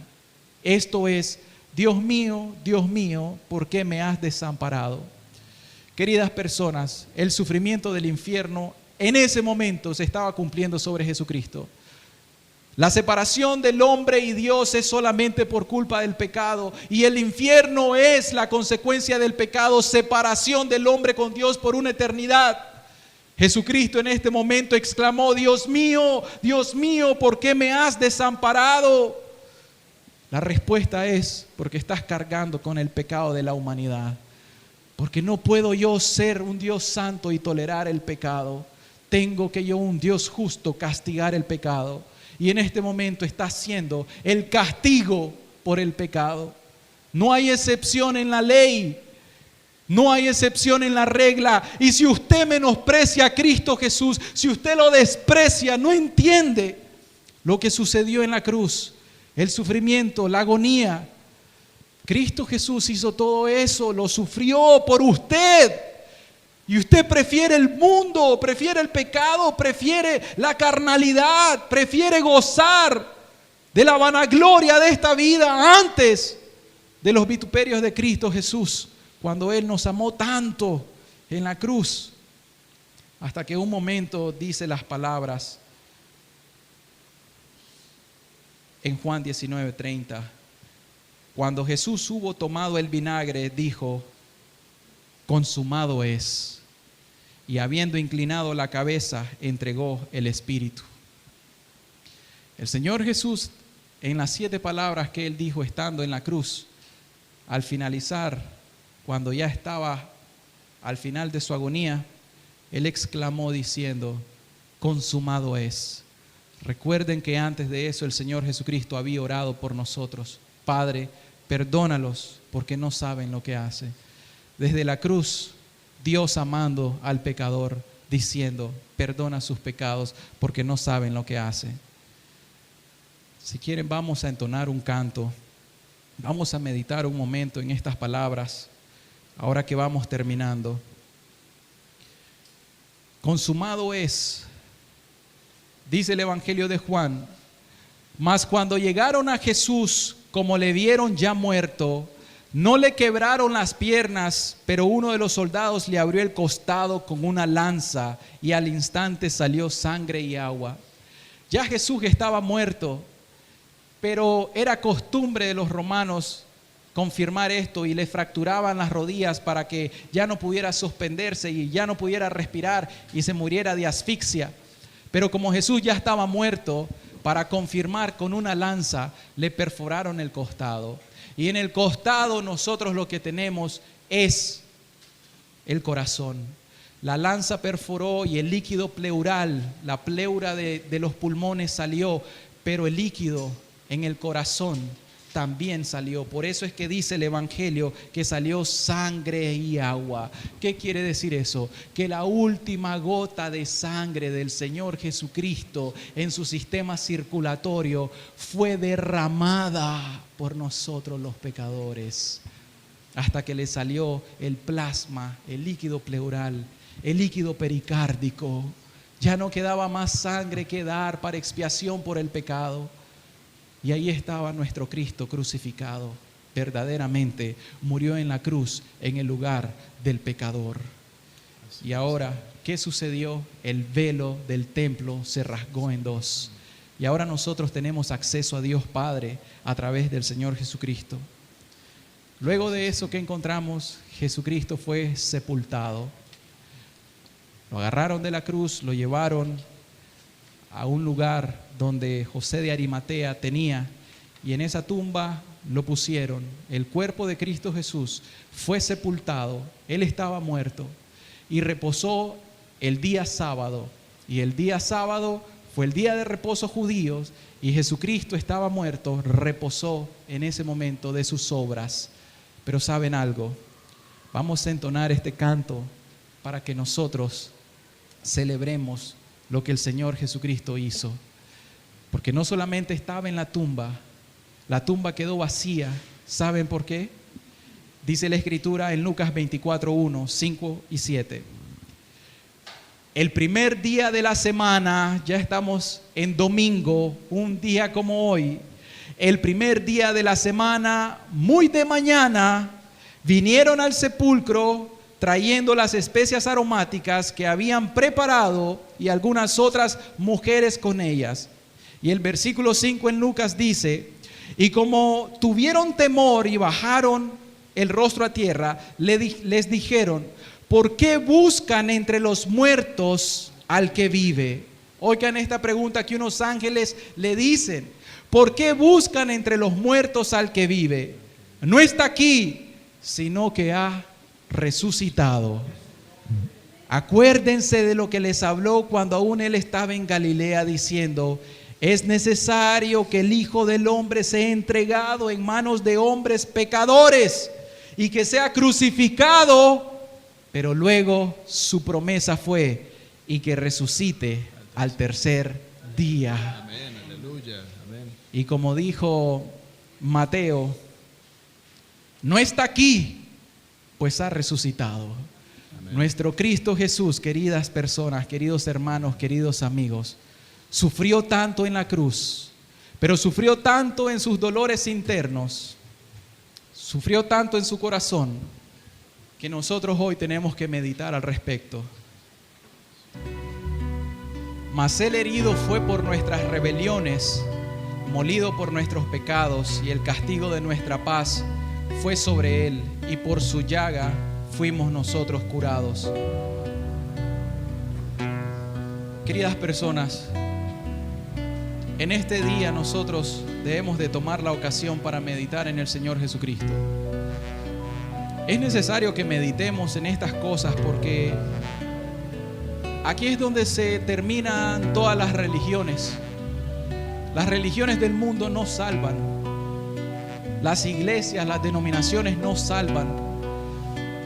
S1: Esto es: Dios mío, ¿por qué me has desamparado? Queridas personas, el sufrimiento del infierno en ese momento se estaba cumpliendo sobre Jesucristo. La separación del hombre y Dios es solamente por culpa del pecado, y el infierno es la consecuencia del pecado, separación del hombre con Dios por una eternidad. Jesucristo en este momento exclamó: Dios mío, ¿por qué me has desamparado? La respuesta es: porque estás cargando con el pecado de la humanidad. Porque no puedo yo ser un Dios santo y tolerar el pecado. Tengo que yo, un Dios justo, castigar el pecado. Y en este momento está haciendo el castigo por el pecado. No hay excepción en la ley. No hay excepción en la regla. Y si usted menosprecia a Cristo Jesús, si usted lo desprecia, no entiende lo que sucedió en la cruz. El sufrimiento, la agonía. Cristo Jesús hizo todo eso, lo sufrió por usted. Y usted prefiere el mundo, prefiere el pecado, prefiere la carnalidad, prefiere gozar de la vanagloria de esta vida antes de los vituperios de Cristo Jesús, cuando Él nos amó tanto en la cruz. Hasta que un momento dice las palabras en Juan 19:30, cuando Jesús hubo tomado el vinagre, dijo: consumado es. Y habiendo inclinado la cabeza, entregó el Espíritu. El Señor Jesús, en las 7 palabras que Él dijo estando en la cruz, al finalizar, cuando ya estaba al final de su agonía, Él exclamó diciendo: consumado es. Recuerden que antes de eso el Señor Jesucristo había orado por nosotros: Padre, perdónalos porque no saben lo que hacen. Desde la cruz, Dios amando al pecador, diciendo: perdona sus pecados porque no saben lo que hacen. Si quieren, vamos a entonar un canto. Vamos a meditar un momento en estas palabras, ahora que vamos terminando. Consumado es. Dice el Evangelio de Juan: mas cuando llegaron a Jesús, como le vieron ya muerto, no le quebraron las piernas, pero uno de los soldados le abrió el costado con una lanza y al instante salió sangre y agua. Ya Jesús estaba muerto, pero era costumbre de los romanos confirmar esto y le fracturaban las rodillas para que ya no pudiera suspenderse y ya no pudiera respirar y se muriera de asfixia. Pero como Jesús ya estaba muerto, para confirmar, con una lanza le perforaron el costado. Y en el costado nosotros lo que tenemos es el corazón. La lanza perforó y el líquido pleural, la pleura de los pulmones salió, pero el líquido en el corazón también salió. Por eso es que dice el Evangelio que salió sangre y agua. ¿Qué quiere decir eso? Que la última gota de sangre del Señor Jesucristo en su sistema circulatorio fue derramada por nosotros los pecadores, hasta que le salió el plasma, el líquido pleural, el líquido pericárdico. Ya no quedaba más sangre que dar para expiación por el pecado. Y ahí estaba nuestro Cristo crucificado. Verdaderamente murió en la cruz en el lugar del pecador. Y ahora, ¿qué sucedió? El velo del templo se rasgó en dos. Y ahora nosotros tenemos acceso a Dios Padre a través del Señor Jesucristo. Luego de eso, ¿qué encontramos? Jesucristo fue sepultado. Lo agarraron de la cruz, lo llevaron a un lugar donde José de Arimatea tenía, y en esa tumba lo pusieron. El cuerpo de Cristo Jesús fue sepultado, Él estaba muerto y reposó el día sábado, y el día sábado fue el día de reposo judíos, y Jesucristo estaba muerto, reposó en ese momento de sus obras. Pero ¿saben algo? Vamos a entonar este canto para que nosotros celebremos lo que el Señor Jesucristo hizo. Porque no solamente estaba en la tumba quedó vacía. ¿Saben por qué? Dice la Escritura en Lucas 24:1, 5 y 7. El primer día de la semana, ya estamos en domingo, un día como hoy. El primer día de la semana, muy de mañana, vinieron al sepulcro trayendo las especias aromáticas que habían preparado y algunas otras mujeres con ellas. Y el versículo 5 en Lucas dice: y como tuvieron temor y bajaron el rostro a tierra, les dijeron: ¿por qué buscan entre los muertos al que vive? Oigan esta pregunta que unos ángeles le dicen: ¿por qué buscan entre los muertos al que vive? No está aquí, sino que ha resucitado. Acuérdense de lo que les habló cuando aún él estaba en Galilea, diciendo: es necesario que el Hijo del Hombre sea entregado en manos de hombres pecadores y que sea crucificado, pero luego su promesa fue: y que resucite al tercer día.
S2: Amén, aleluya, amén.
S1: Y como dijo Mateo, no está aquí, pues ha resucitado. Amén. Nuestro Cristo Jesús, queridas personas, queridos hermanos, queridos amigos, sufrió tanto en la cruz, pero sufrió tanto en sus dolores internos, sufrió tanto en su corazón, que nosotros hoy tenemos que meditar al respecto. Mas él herido fue por nuestras rebeliones, molido por nuestros pecados, y el castigo de nuestra paz fue sobre él, y por su llaga fuimos nosotros curados. Queridas personas, en este día nosotros debemos de tomar la ocasión para meditar en el Señor Jesucristo. Es necesario que meditemos en estas cosas porque aquí es donde se terminan todas las religiones. Las religiones del mundo no salvan. Las iglesias, las denominaciones no salvan.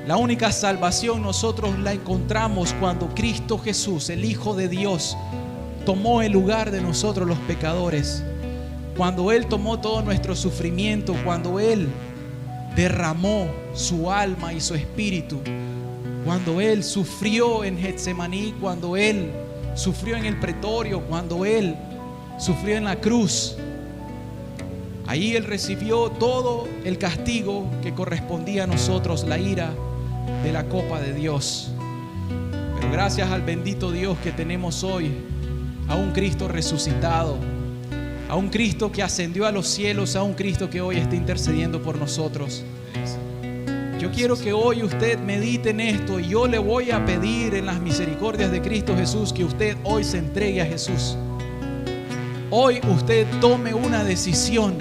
S1: La única salvación nosotros la encontramos cuando Cristo Jesús, el Hijo de Dios, tomó el lugar de nosotros los pecadores. Cuando Él tomó todo nuestro sufrimiento, cuando Él derramó su alma y su espíritu, cuando Él sufrió en Getsemaní, cuando Él sufrió en el pretorio, cuando Él sufrió en la cruz. Ahí Él recibió todo el castigo que correspondía a nosotros, la ira de la copa de Dios. Pero gracias al bendito Dios que tenemos hoy, a un Cristo resucitado, a un Cristo que ascendió a los cielos, a un Cristo que hoy está intercediendo por nosotros. Yo quiero que hoy usted medite en esto, y yo le voy a pedir en las misericordias de Cristo Jesús que usted hoy se entregue a Jesús. Hoy usted tome una decisión,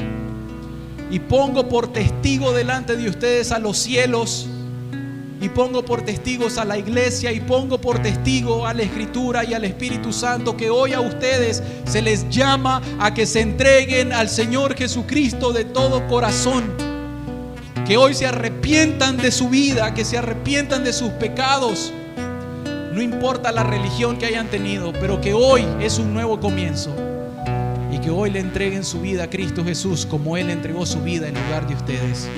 S1: y pongo por testigo delante de ustedes a los cielos, y pongo por testigos a la iglesia, y pongo por testigo a la Escritura y al Espíritu Santo, que hoy a ustedes se les llama a que se entreguen al Señor Jesucristo de todo corazón. Que hoy se arrepientan de su vida, que se arrepientan de sus pecados. No importa la religión que hayan tenido, pero que hoy es un nuevo comienzo. Y que hoy le entreguen su vida a Cristo Jesús como Él entregó su vida en lugar de ustedes.